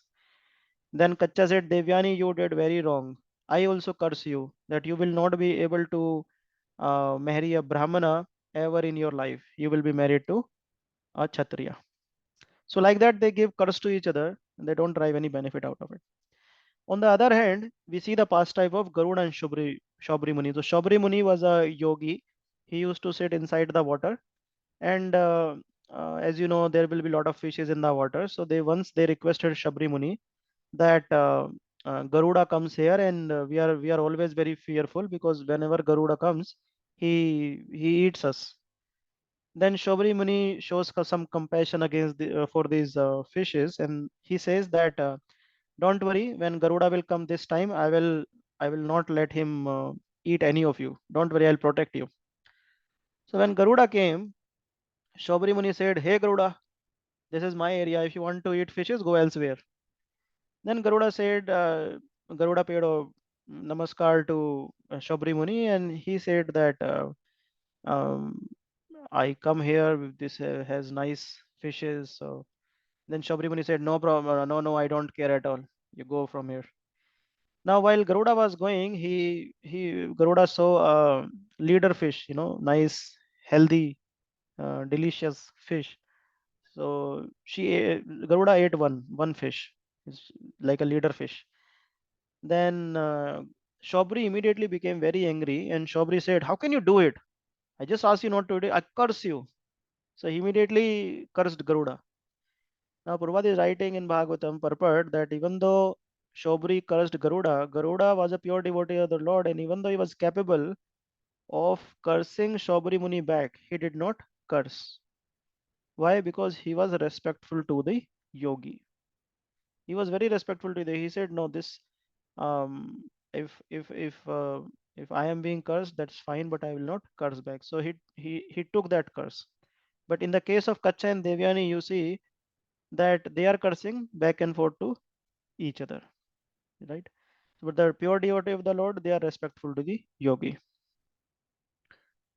Then Kacha said, Devyani, you did very wrong. I also curse you that you will not be able to marry a Brahmana ever in your life. You will be married to a Kshatriya. So like that, they give curse to each other and they don't derive any benefit out of it. On the other hand, we see the pastime of Garuda and Shobri Muni. So Shobri Muni was a yogi. He used to sit inside the water, and as you know, there will be a lot of fishes in the water. So they requested Shobri Muni that Garuda comes here, and we are always very fearful because whenever Garuda comes, he eats us. Then Shobri Muni shows some compassion against for these fishes, and he says that. Don't worry, when Garuda will come this time, I will not let him eat any of you. Don't worry, I'll protect you. So when Garuda came, Shobri Muni said, hey Garuda, this is my area. If you want to eat fishes, go elsewhere. Then Garuda said, Garuda paid a namaskar to Shobri Muni, and he said that um, I come here, this has nice fishes. So then Shobri Muni said, no problem, no, no, I don't care at all. You go from here. Now, while Garuda was going, he Garuda saw a leader fish, nice, healthy, delicious fish. So Garuda ate one fish, it's like a leader fish. Then Shobri immediately became very angry, and Shobri said, "How can you do it? I just asked you not to do it. I curse you." So he immediately cursed Garuda. Now, Purvad is writing in Bhagavatam purport that even though Shobri cursed Garuda, Garuda was a pure devotee of the Lord, and even though he was capable of cursing Shobri Muni back, he did not curse. Why? Because he was respectful to the yogi. He was very respectful to the. He said, "No, this if I am being cursed, that's fine, but I will not curse back." So he took that curse. But in the case of Kacha and Devyani, you see that they are cursing back and forth to each other, right? But the pure devotee of the Lord, they are respectful to the yogi.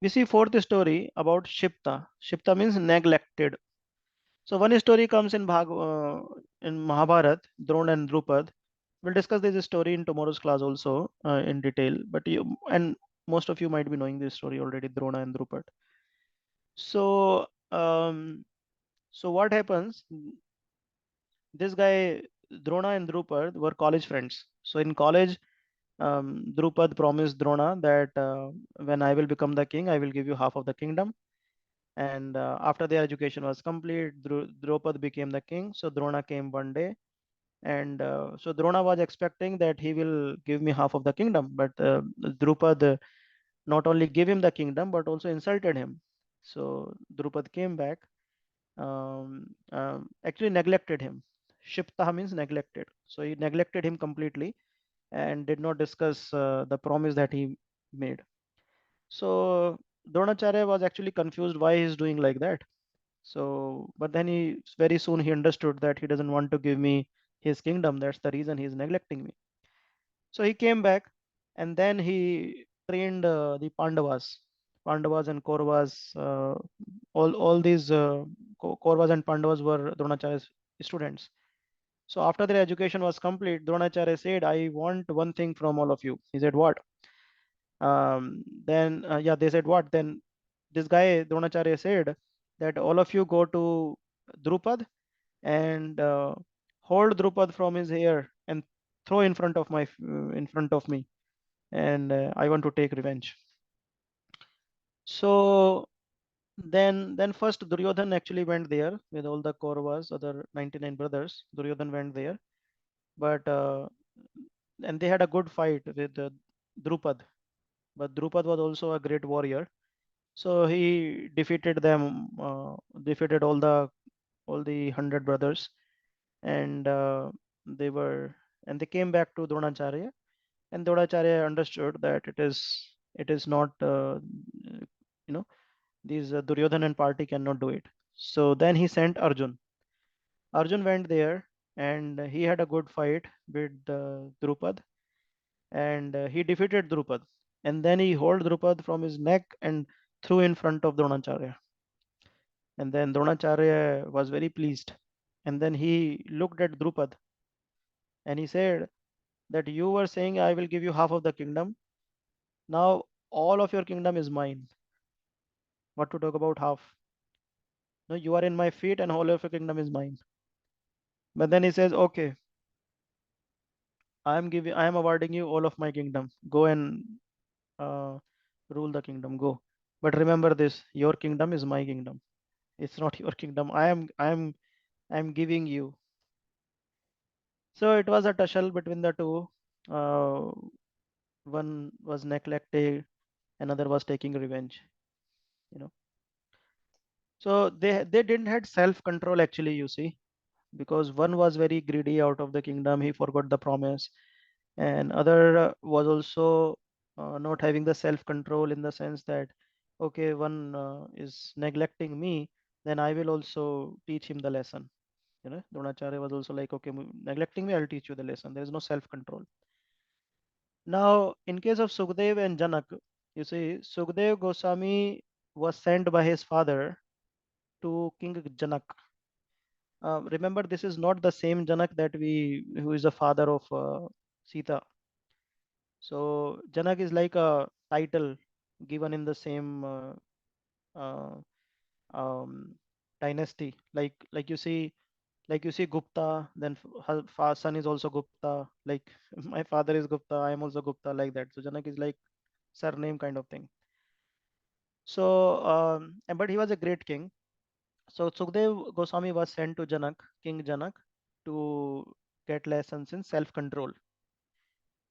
We see fourth story about Shipta. Shipta means neglected. So one story comes in Mahabharat, Drona and Drupad. We'll discuss this story in tomorrow's class also in detail. But most of you might be knowing this story already, Drona and Drupad. So so what happens? This guy Drona and Drupad were college friends. So in college, Drupad promised Drona that when I will become the king, I will give you half of the kingdom. And after their education was complete, Drupad became the king. So Drona came one day, and so Drona was expecting that he will give me half of the kingdom, but Drupad not only gave him the kingdom but also insulted him. So Drupad came back, actually neglected him. Shipta means neglected. So he neglected him completely and did not discuss the promise that he made. So Dronacharya was actually confused why he's doing like that. So, but then he very soon he understood that he doesn't want to give me his kingdom. That's the reason he's neglecting me. So he came back, and then he trained the Pandavas and Kauravas. All these Kauravas and Pandavas were Dronacharya's students. So after their education was complete, Dronacharya said, "I want one thing from all of you." He said, "What?" Then yeah, they said, "What?" Then this guy Dronacharya said that all of you go to Drupad and hold Drupad from his hair and throw in front of me, and I want to take revenge. So then first Duryodhan actually went there with all the Kauravas, other 99 brothers. Duryodhan went there, but and they had a good fight with Drupad. But Drupad was also a great warrior, so he defeated them, defeated all the 100 brothers, and they were and they came back to Dronacharya, and Dronacharya understood that it is not you know these Duryodhan and party cannot do it. So then he sent Arjun. Arjun went there, and he had a good fight with Drupad, and he defeated Drupad. And then he hold Drupad from his neck and threw in front of Dronacharya. And then Dronacharya was very pleased. And then he looked at Drupad and he said that you were saying I will give you half of the kingdom. Now all of your kingdom is mine. What to talk about half? No, you are in my feet and all of your kingdom is mine. But then he says, okay, I am awarding you all of my kingdom. Go and uh, rule the kingdom. Go. But remember this, your kingdom is my kingdom. It's not your kingdom. I am giving you. So it was a tussle between the two. Uh, one was neglected, another was taking revenge, you know. So they didn't had self-control actually, you see, because one was very greedy out of the kingdom, he forgot the promise, and other was also not having the self-control in the sense that okay, one is neglecting me, then I will also teach him the lesson. Dronacharya was also like, okay, neglecting me, I'll teach you the lesson. There is no self-control. Now, in case of Sukdev and Janak, you see, Sukdev Goswami was sent by his father to King Janak. Remember, this is not the same Janak who is the father of Sita. So Janak is like a title given in the same uh, um, dynasty. Like you see Gupta, then her son is also Gupta. Like my father is Gupta, I am also Gupta, like that. So Janak is like surname kind of thing. So, but he was a great king. So Sukdev Goswami was sent to Janak, King Janak, to get lessons in self-control.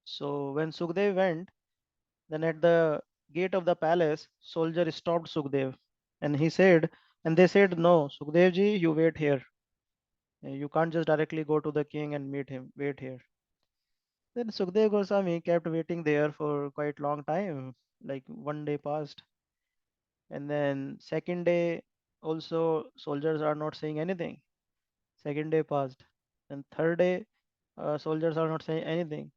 So when Sukdev went, then at the gate of the palace, soldier stopped Sukdev, and they said, no, Sukdev ji, you wait here. You can't just directly go to the king and meet him. Wait here. Then Sukdev Goswami kept waiting there for quite long time. Like one day passed, and then second day also soldiers are not saying anything. Second day passed, and third day soldiers are not saying anything.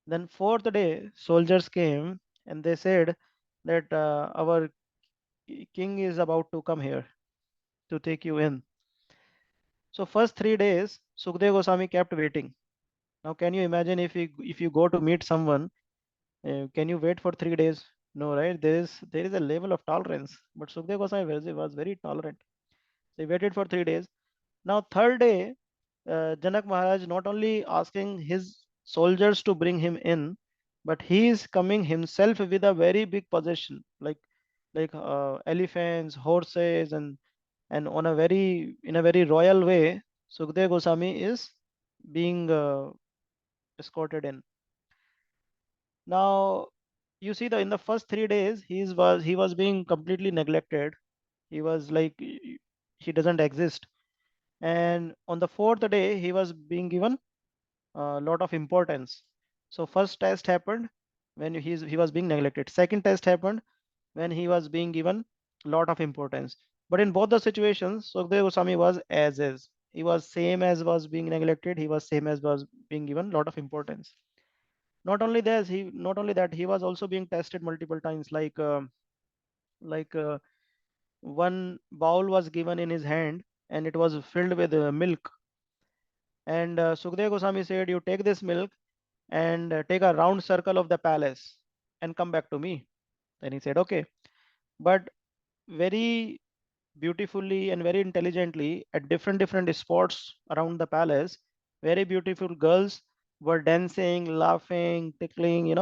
Then fourth day soldiers came and they said that our king is about to come here to take you in. So first 3 days Sukdev Goswami kept waiting. Now can you imagine if you go to meet someone, can you wait for 3 days? No, right? There is a level of tolerance. But Sukdev Goswami was very tolerant. So he waited for 3 days. Now third day Janak Maharaj not only asking his soldiers to bring him in, but he is coming himself with a very big possession, like elephants, horses, and on a very in a very royal way. Sukhdev Goswami is being escorted in. Now you see, the in the first 3 days he was being completely neglected. He was like he doesn't exist. And on the fourth day he was being given a lot of importance. So first test happened when he was being neglected. Second test happened when he was being given a lot of importance. But in both the situations, Sukhdev Goswami was as is. He was same as was being neglected. He was same as was being given a lot of importance. Not only that he was also being tested multiple times. Like one bowl was given in his hand and it was filled with milk. And Sukhdev Goswami said, "You take this milk and take a round circle of the palace and come back to me." Then he said, "Okay." But very beautifully and very intelligently, at different spots around the palace, very beautiful girls were dancing, laughing, tickling,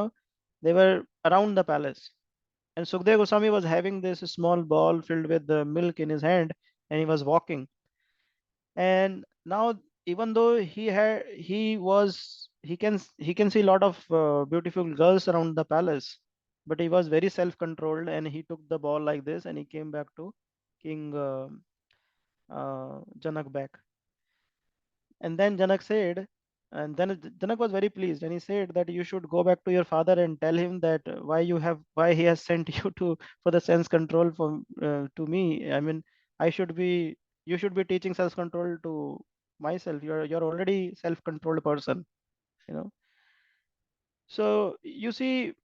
they were around the palace. And Sukhdev Goswami was having this small ball filled with the milk in his hand and he was walking. And now, even though he can see a lot of beautiful girls around the palace, but he was very self controlled and he took the ball like this and he came back to King Janak back. And then Janak said, and then Janak was very pleased, and he said that you should go back to your father and tell him that why he has sent you to for the sense control to me. I mean, I should be you should be teaching self control to myself. You're already self controlled person, you know. So you see,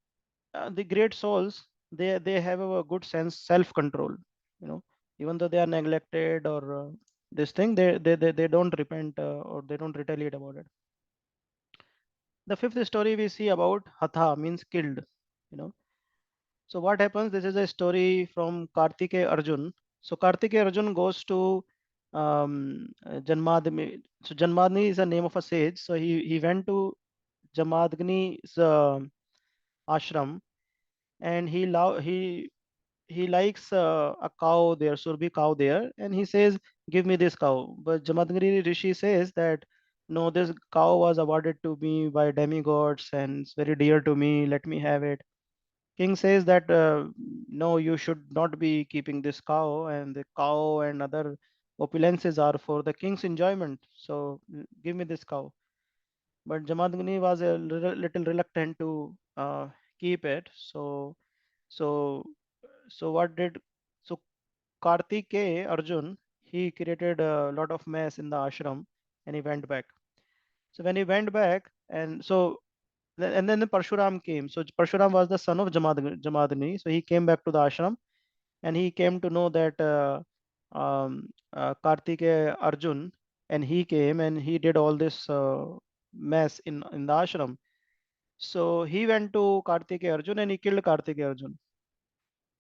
the great souls, they have a good sense self control, you know, even though they are neglected or this thing, they don't repent or they don't retaliate about it. The fifth story we see about Hatha means killed, you know. So what happens? This is a story from Kartikeya Arjun. So Kartikeya Arjun goes to Janmadmi. So Janmadni is the name of a sage. So he went to Jamadagni's ashram, and he likes a cow there, Surbi cow there, and he says, "Give me this cow." But Jamadagni Rishi says that, "No, this cow was awarded to me by demigods and it's very dear to me. Let me have it." King says that, "No, you should not be keeping this cow, and the cow and other opulences are for the king's enjoyment. So give me this cow." But Jamadagni was a little reluctant to keep it. So so what did so Kartikeya Arjun, he created a lot of mess in the ashram and he went back. So when he went back, and then the Parshuram came. So Parshuram was the son of Jamadagni. So he came back to the ashram and he came to know that Kartikeya Arjun, and he came and he did all this mess in the ashram. So he went to Kartikeya Arjun and he killed Kartikeya Arjun.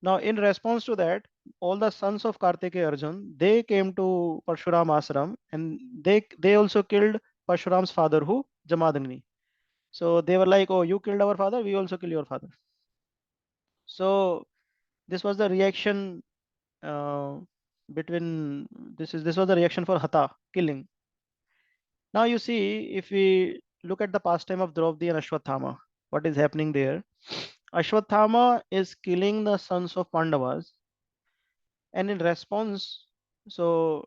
Now, in response to that, all the sons of Kartikeya Arjun, they came to Parshuram ashram and they also killed Parshuram's father, who Jamadagni. So they were like, "Oh, you killed our father, we also kill your father." So this was the reaction uh, between this was the reaction for Hatha killing. Now you see, if we look at the pastime of Draupadi and Ashwathama, what is happening there? Ashwathama is killing the sons of Pandavas, and in response, so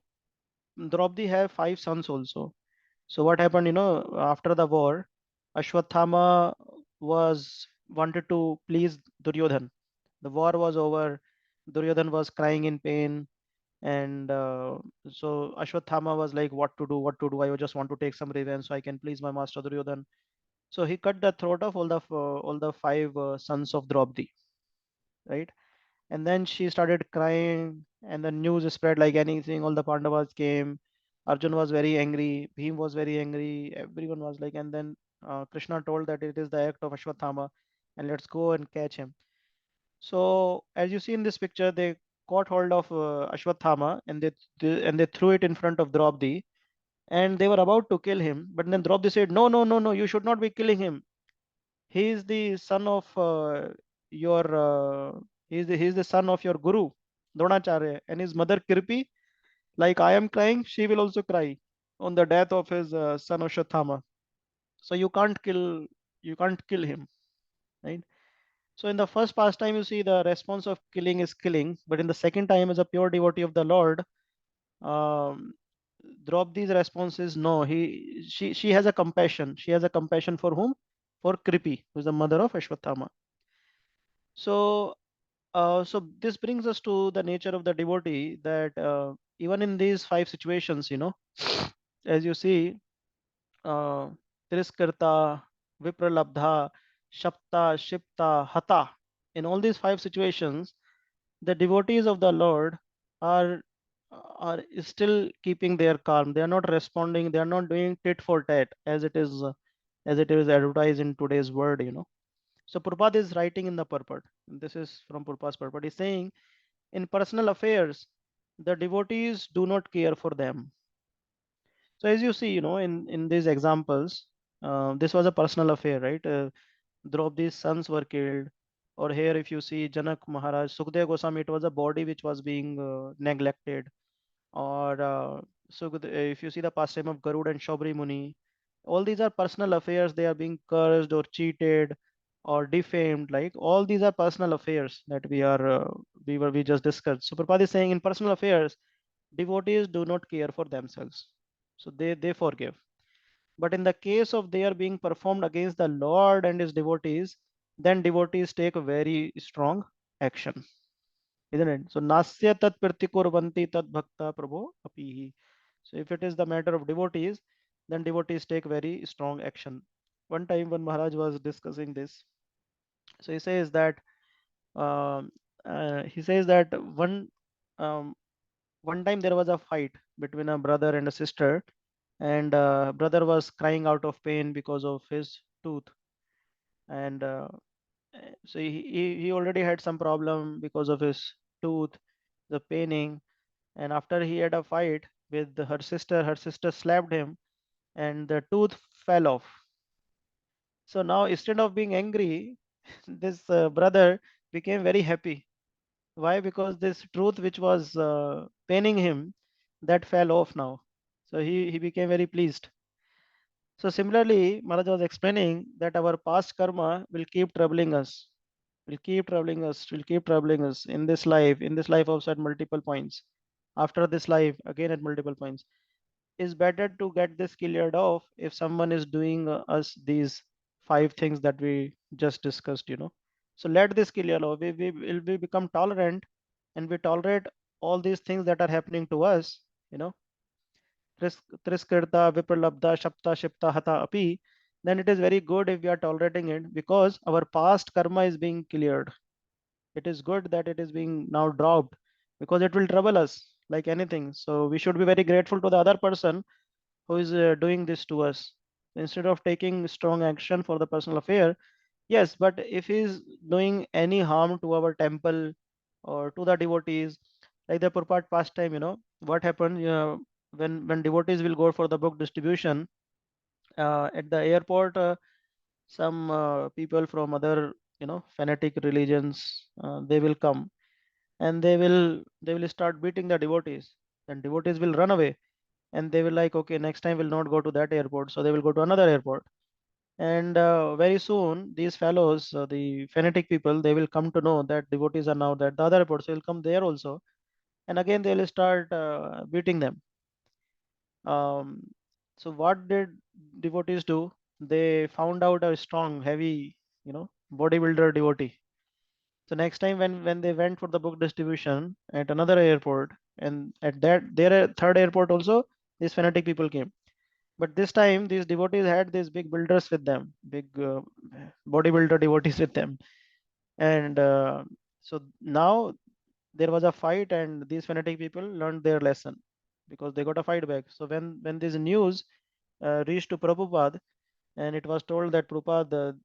Draupadi have 5 sons also. So what happened? After the war, Ashwathama was wanted to please Duryodhan. The war was over. Duryodhan was crying in pain, and so Ashwathama was like, "What to do? What to do? I just want to take some revenge so I can please my master Duryodhan." So he cut the throat of all the 5 sons of Draupadi, right? And then she started crying, and the news spread like anything. All the Pandavas came. Arjun was very angry. Bhim was very angry. Everyone was like, and then Krishna told that it is the act of Ashwathama, and let's go and catch him. So as you see in this picture, they caught hold of Ashwathama and they threw it in front of Draupadi, and they were about to kill him. But then Draupadi said, "No, no, no, no! You should not be killing him. He is the son of your. He is the son of your guru, Dronacharya, and his mother Kirpi. Like I am crying, she will also cry on the death of his son Ashwatthama. So you can't kill him, right?" So in the first pastime, you see the response of killing is killing, but in the second time, as a pure devotee of the Lord, um, Draupadi's response is no. She has a compassion. She has a compassion for whom? For Kripi, who is the mother of Ashwatthama. So, so this brings us to the nature of the devotee, that even in these five situations, as you see, uh, Tiriskirta, Vipralabdha, Shapta, Shipta, Hata. In all these five situations, the devotees of the Lord are are still keeping their calm. They are not responding. They are not doing tit for tat as it is advertised in today's word. So Prabhupada is writing in the purport. This is from Prabhupada's purport. He's saying, in personal affairs, the devotees do not care for them. So as you see, in these examples, this was a personal affair, right? Draupadi's sons were killed. Or here, if you see Janak Maharaj, Sukdev Goswami, it was a body which was being neglected. Or if you see the pastime of Garud and Shobri Muni, all these are personal affairs. They are being cursed or cheated or defamed. Like all these are personal affairs that we just discussed. So Prabhupada is saying, in personal affairs, devotees do not care for themselves, so they forgive. But in the case of they are being performed against the Lord and his devotees, then devotees take a very strong action, isn't it? So nasya tat pratikurvanti tat bhakta prabho apihi. So if it is the matter of devotees, then devotees take very strong action. One time when Maharaj was discussing this, so he says that um, one time there was a fight between a brother and a sister, and brother was crying out of pain because of his tooth. And so he already had some problem because of his tooth, the paining. And after he had a fight with her sister slapped him, and the tooth fell off. So now instead of being angry, this brother became very happy. Why? Because this tooth which was paining him, that fell off now. So he became very pleased. So similarly, Maharaj was explaining that our past karma will keep troubling us, will keep troubling us in this life also at multiple points. After this life, again at multiple points. Is better to get this cleared off if someone is doing us these five things that we just discussed. So let this clear off. We become tolerant, and we tolerate all these things that are happening to us, you know Triskirta, Vipralabdha, Shapta, Shipta, Hata, Api, then it is very good if we are tolerating it, because our past karma is being cleared. It is good that it is being now dropped, because it will trouble us like anything. So we should be very grateful to the other person who is doing this to us. Instead of taking strong action for the personal affair, yes, but if he is doing any harm to our temple or to the devotees, like the Purpat pastime, what happened when devotees will go for the book distribution at the airport, some people from other fanatic religions, they will come, and they will start beating the devotees. Then devotees will run away, and they will like, okay, next time we'll not go to that airport, so they will go to another airport. And very soon these fellows, the fanatic people, they will come to know that devotees are now that the other airports, will come there also, and again they will start beating them. um, so what did devotees do? They found out a strong, heavy, bodybuilder devotee. So next time when they went for the book distribution at another airport, and at that their third airport also, these fanatic people came. But this time, these devotees had these big builders with them, big bodybuilder devotees with them. And so now there was a fight, and these fanatic people learned their lesson, because they got a fight back. So when this news reached to Prabhupada, and it was told that Prabhupada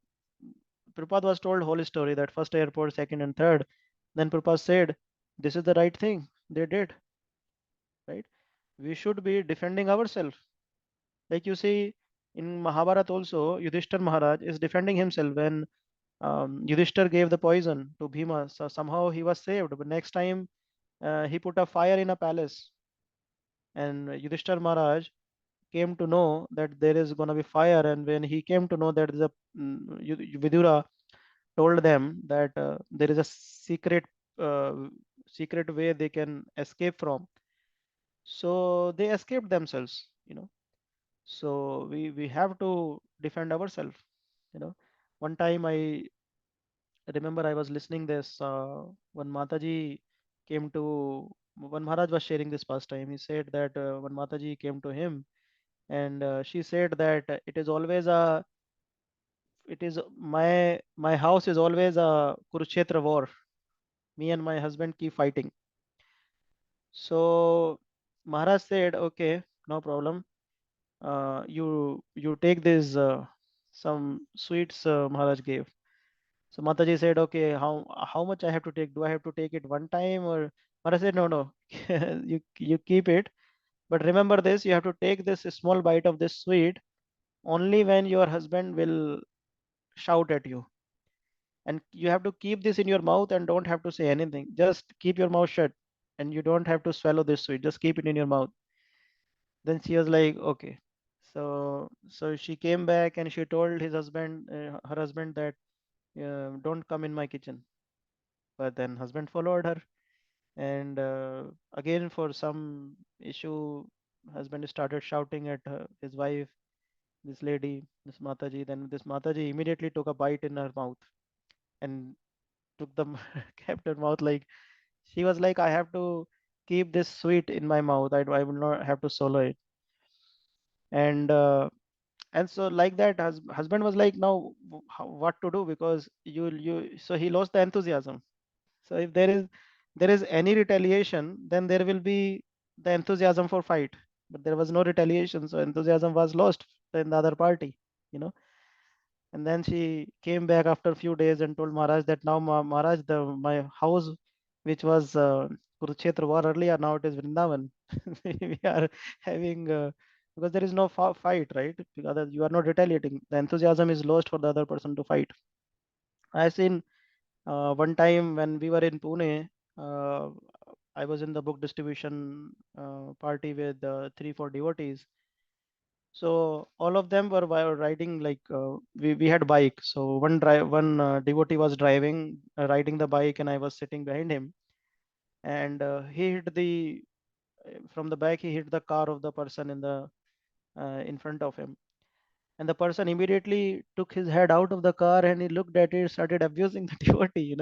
was told whole story, that first airport, second and third. Then Prabhupada said, this is the right thing they did, right? We should be defending ourselves. Like you see, in Mahabharata also, Yudhishthir Maharaj is defending himself when Yudhishthir gave the poison to Bhima. So somehow he was saved. But next time he put a fire in a palace, and Yudhishthir Maharaj came to know that there is going to be fire. And when he came to know that Vidura told them that there is a uh, secret way they can escape from. So they escaped themselves, you know. So we have to defend ourselves, you know. One time I remember I was listening this when Mataji came to when Maharaj was sharing this pastime. He said that when Mataji came to him, and she said that it is my house is always a Kurukshetra war. Me and my husband keep fighting. So Maharaj said, okay, no problem. You take this some sweets Maharaj gave. So Mataji said, okay, how much I have to take? Do I have to take it one time? Or Maharaj said, no, no, you keep it. But remember this, you have to take this small bite of this sweet only when your husband will shout at you. And you have to keep this in your mouth and don't have to say anything. Just keep your mouth shut and you don't have to swallow this sweet. Just keep it in your mouth. Then she was like, okay. So she came back and she told her husband that don't come in my kitchen. But then husband followed her, and again for some issue, husband started shouting at his wife, this lady, this Mataji. Then this Mataji immediately took a bite in her mouth and took the kept her mouth like she was like, I have to keep this sweet in my mouth. I will not have to swallow it. And so like that, husband was like, now what to do? Because so he lost the enthusiasm. So if there is any retaliation, then there will be the enthusiasm for fight. But there was no retaliation, so enthusiasm was lost in the other party, you know. And then she came back after a few days and told Maharaj that now Maharaj, my house, which was Kurukshetra war earlier, now it is Vrindavan. We are having because there is no fight, right? Because you are not retaliating. The enthusiasm is lost for the other person to fight. I seen one time when we were in Pune, uh, I was in the book distribution party with three, four devotees. So all of them were riding like we had bike. So one devotee was driving, riding the bike, and I was sitting behind him. And he hit the from the back. He hit the car of the person in front of him. And the person immediately took his head out of the car and he looked at it, started abusing the devotee,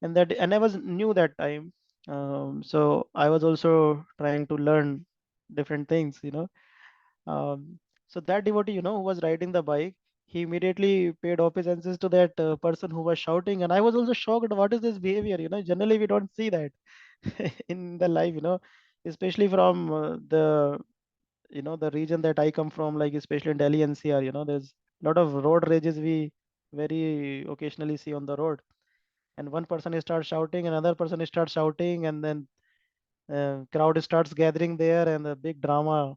and I was new that time. So I was also trying to learn different things. So that devotee, who was riding the bike, he immediately paid obeisance to that person who was shouting, and I was also shocked. What is this behavior? Generally we don't see that in the life. Especially from the region that I come from, like especially in Delhi NCR. There's a lot of road rages we very occasionally see on the road, and one person starts shouting, another person starts shouting, and then crowd starts gathering there, and a big drama.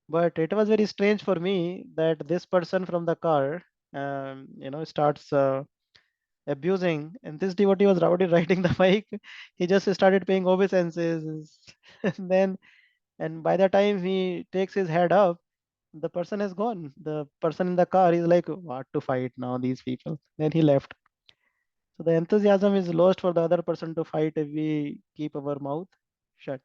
But it was very strange for me that this person from the car, starts abusing, and this devotee was rowdy riding the bike. He just started paying obeisances, and then, and by the time he takes his head up, the person is gone. The person in the car is like, "What to fight now? These people." Then he left. So the enthusiasm is lost for the other person to fight if we keep our mouth shut.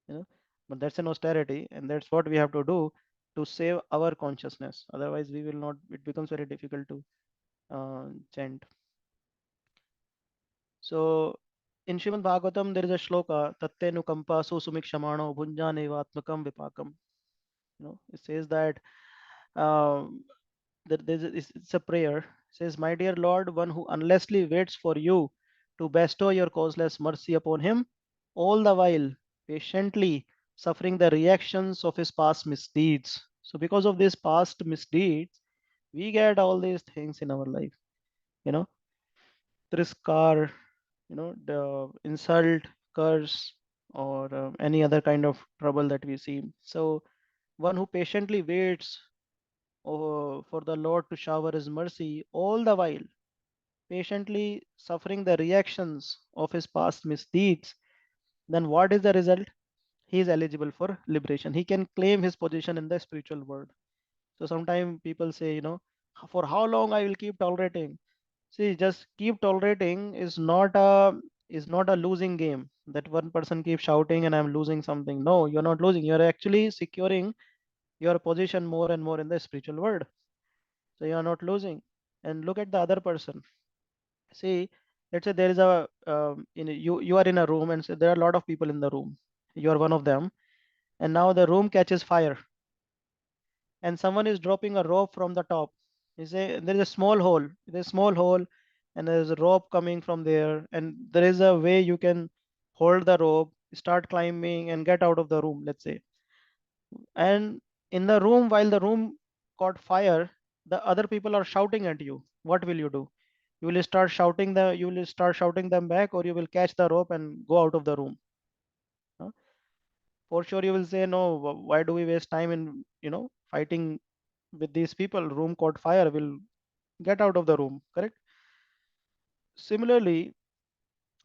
you know but that's an austerity, and that's what we have to do to save our consciousness. Otherwise we will not, it becomes very difficult to chant. So in Srimad Bhagavatam there is a shloka, tattenukampa susumikshamaano bhunjanevatmakam vipakam. It says that um, it's a prayer. It says, my dear Lord, one who unlessly waits for you to bestow your causeless mercy upon him, all the while patiently suffering the reactions of his past misdeeds. So because of these past misdeeds, we get all these things in our life. You know, there is car, the insult, curse, or any other kind of trouble that we see. So one who patiently waits for the Lord to shower his mercy, all the while patiently suffering the reactions of his past misdeeds, then what is the result? He is eligible for liberation. He can claim his position in the spiritual world. So sometimes people say, for how long I will keep tolerating? See, just keep tolerating is not a losing game. That one person keeps shouting and I'm losing something. No, you're not losing. You're actually securing your position more and more in the spiritual world. So you are not losing. And look at the other person. See, let's say there is you are in a room and say there are a lot of people in the room. You are one of them, and now the room catches fire, and someone is dropping a rope from the top. You say there is a small hole. There's a small hole, and there's a rope coming from there, and there is a way you can hold the rope, start climbing, and get out of the room. Let's say, and in the room, while the room caught fire, the other people are shouting at you. What will you do? You will start shouting them back, or you will catch the rope and go out of the room. Huh? For sure, you will say, no, why do we waste time in fighting with these people? Room caught fire, will get out of the room, correct? Similarly,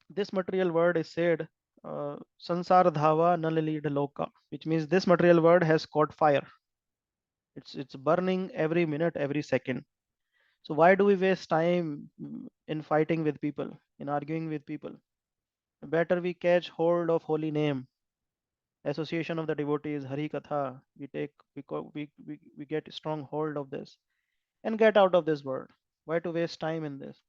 this material word is said, sansar dhava nalilid loka, which means this material word has caught fire. It's burning every minute, every second. So why do we waste time in fighting with people, in arguing with people? Better we catch hold of holy name, association of the devotees, Hari Katha. We get a strong hold of this and get out of this world. Why to waste time in this?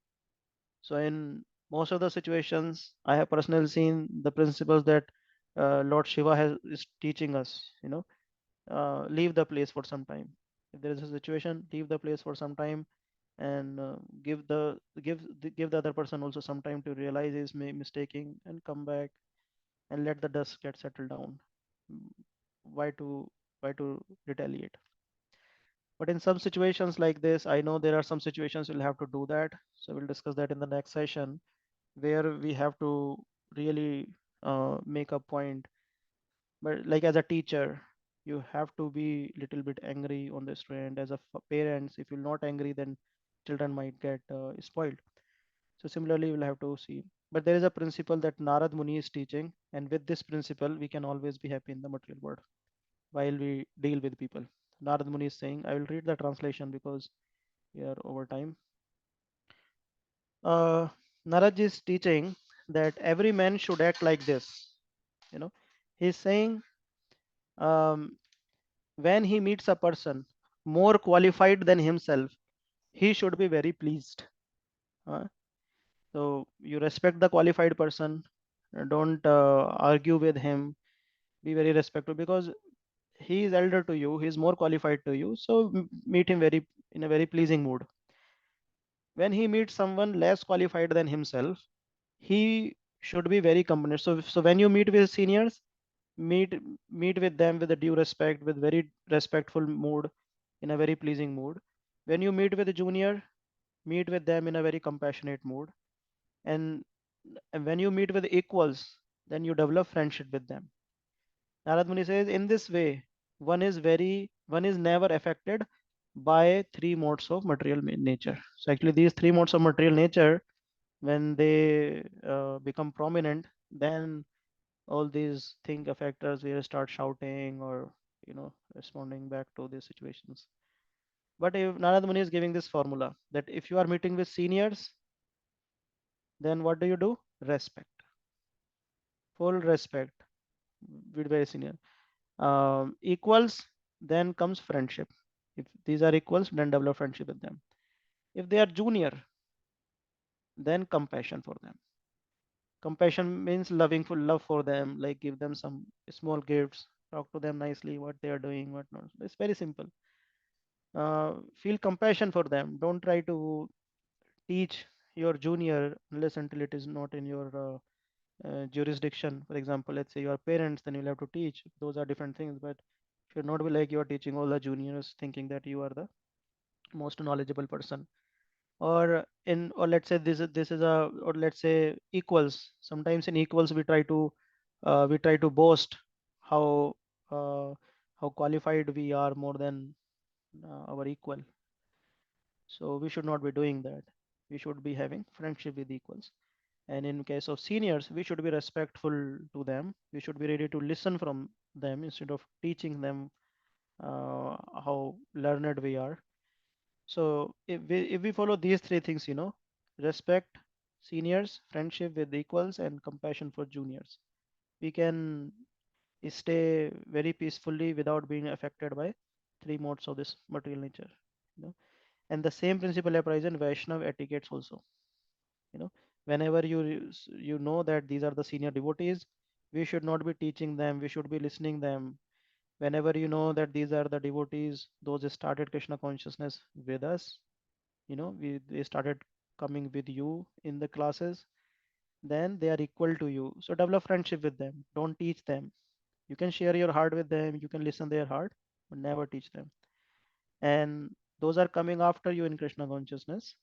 So in most of the situations, I have personally seen the principles that Lord Shiva is teaching us. Leave the place for some time. If there is a situation, leave the place for some time, and give the other person also some time to realize he's mistaking and come back and let the dust get settled down. Mm, Why to retaliate? But in some situations like this, I know there are some situations we'll have to do that. So we'll discuss that in the next session, where we have to really make a point. But like as a teacher, you have to be little bit angry on the student. As a parents, if you're not angry, then children might get spoiled. So similarly, we'll have to see. But there is a principle that Narad Muni is teaching, and with this principle, we can always be happy in the material world while we deal with people. Narad Muni is saying, I will read the translation because we are over time. Uh, Narad is teaching that every man should act like this. You know, he's saying, um, when he meets a person more qualified than himself, he should be very pleased. Uh, so you respect the qualified person, don't argue with him, be very respectful because he is elder to you, he is more qualified to you. So meet him very in a very pleasing mood. When he meets someone less qualified than himself, he should be very compassionate. So when you meet with seniors, meet meet with them with a due respect, with very respectful mood, in a very pleasing mood. When you meet with a junior, meet with them in a very compassionate mood. And, and when you meet with equals, then you develop friendship with them. Narad Muni says, in this way, one is never affected by three modes of material nature. So actually, these three modes of material nature, when they become prominent, then all these thing affect us. We start shouting or responding back to these situations. But if Narad Muni is giving this formula that if you are meeting with seniors, then what do? Respect, full respect with very senior. Equals, then comes friendship. If these are equals, then develop friendship with them. If they are junior, then compassion for them. Compassion means loving full love for them, like give them some small gifts, talk to them nicely, what they are doing, what not. It's very simple. Feel compassion for them. Don't try to teach your junior unless until it is not in your jurisdiction. For example, let's say you are parents, then you'll have to teach. Those are different things, but should not be like you are teaching all the juniors thinking that you are the most knowledgeable person. Or let's say this is a or let's say equals. Sometimes in equals we try to boast how uh, how qualified we are more than our equal. So we should not be doing that. We should be having friendship with equals. And in case of seniors, we should be respectful to them. We should be ready to listen from them instead of teaching them how learned we are. So if we follow these three things, respect seniors, friendship with equals, and compassion for juniors, we can stay very peacefully without being affected by three modes of this material nature. You know, and the same principle applies in Vaishnav etiquettes also. You know, whenever you know that these are the senior devotees, we should not be teaching them. We should be listening them. Whenever you know that these are the devotees, those who started Krishna consciousness with us, they started coming with you in the classes, then they are equal to you. So develop friendship with them. Don't teach them. You can share your heart with them, you can listen their heart, but never teach them. And those are coming after you in Krishna consciousness.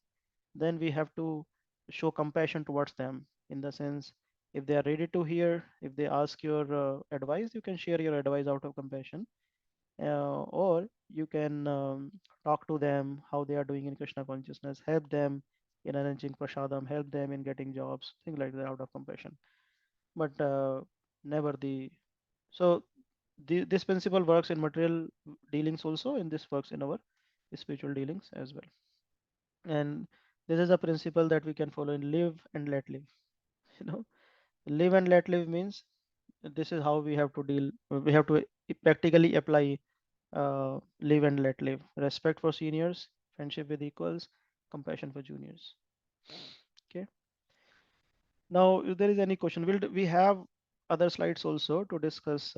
Then we have to show compassion towards them, in the sense, if they are ready to hear, if they ask your advice, you can share your advice out of compassion. Or you can talk to them how they are doing in Krishna consciousness, help them in arranging prasadam, help them in getting jobs, things like that out of compassion. But never the so this principle works in material dealings also, and this works in our spiritual dealings as well. And this is a principle that we can follow in live and let live. You know, live and let live means this is how we have to deal. We have to practically apply live and let live. Respect for seniors, friendship with equals, compassion for juniors. Okay. Now, if there is any question, we have other slides also to discuss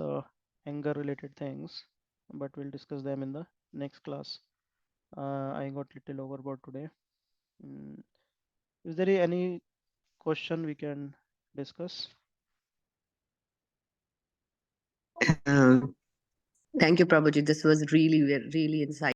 anger related things, but we'll discuss them in the next class. I got little overboard today. Mm, is there any question we can discuss? Um, Thank you, Prabhuji. This was really, really insightful.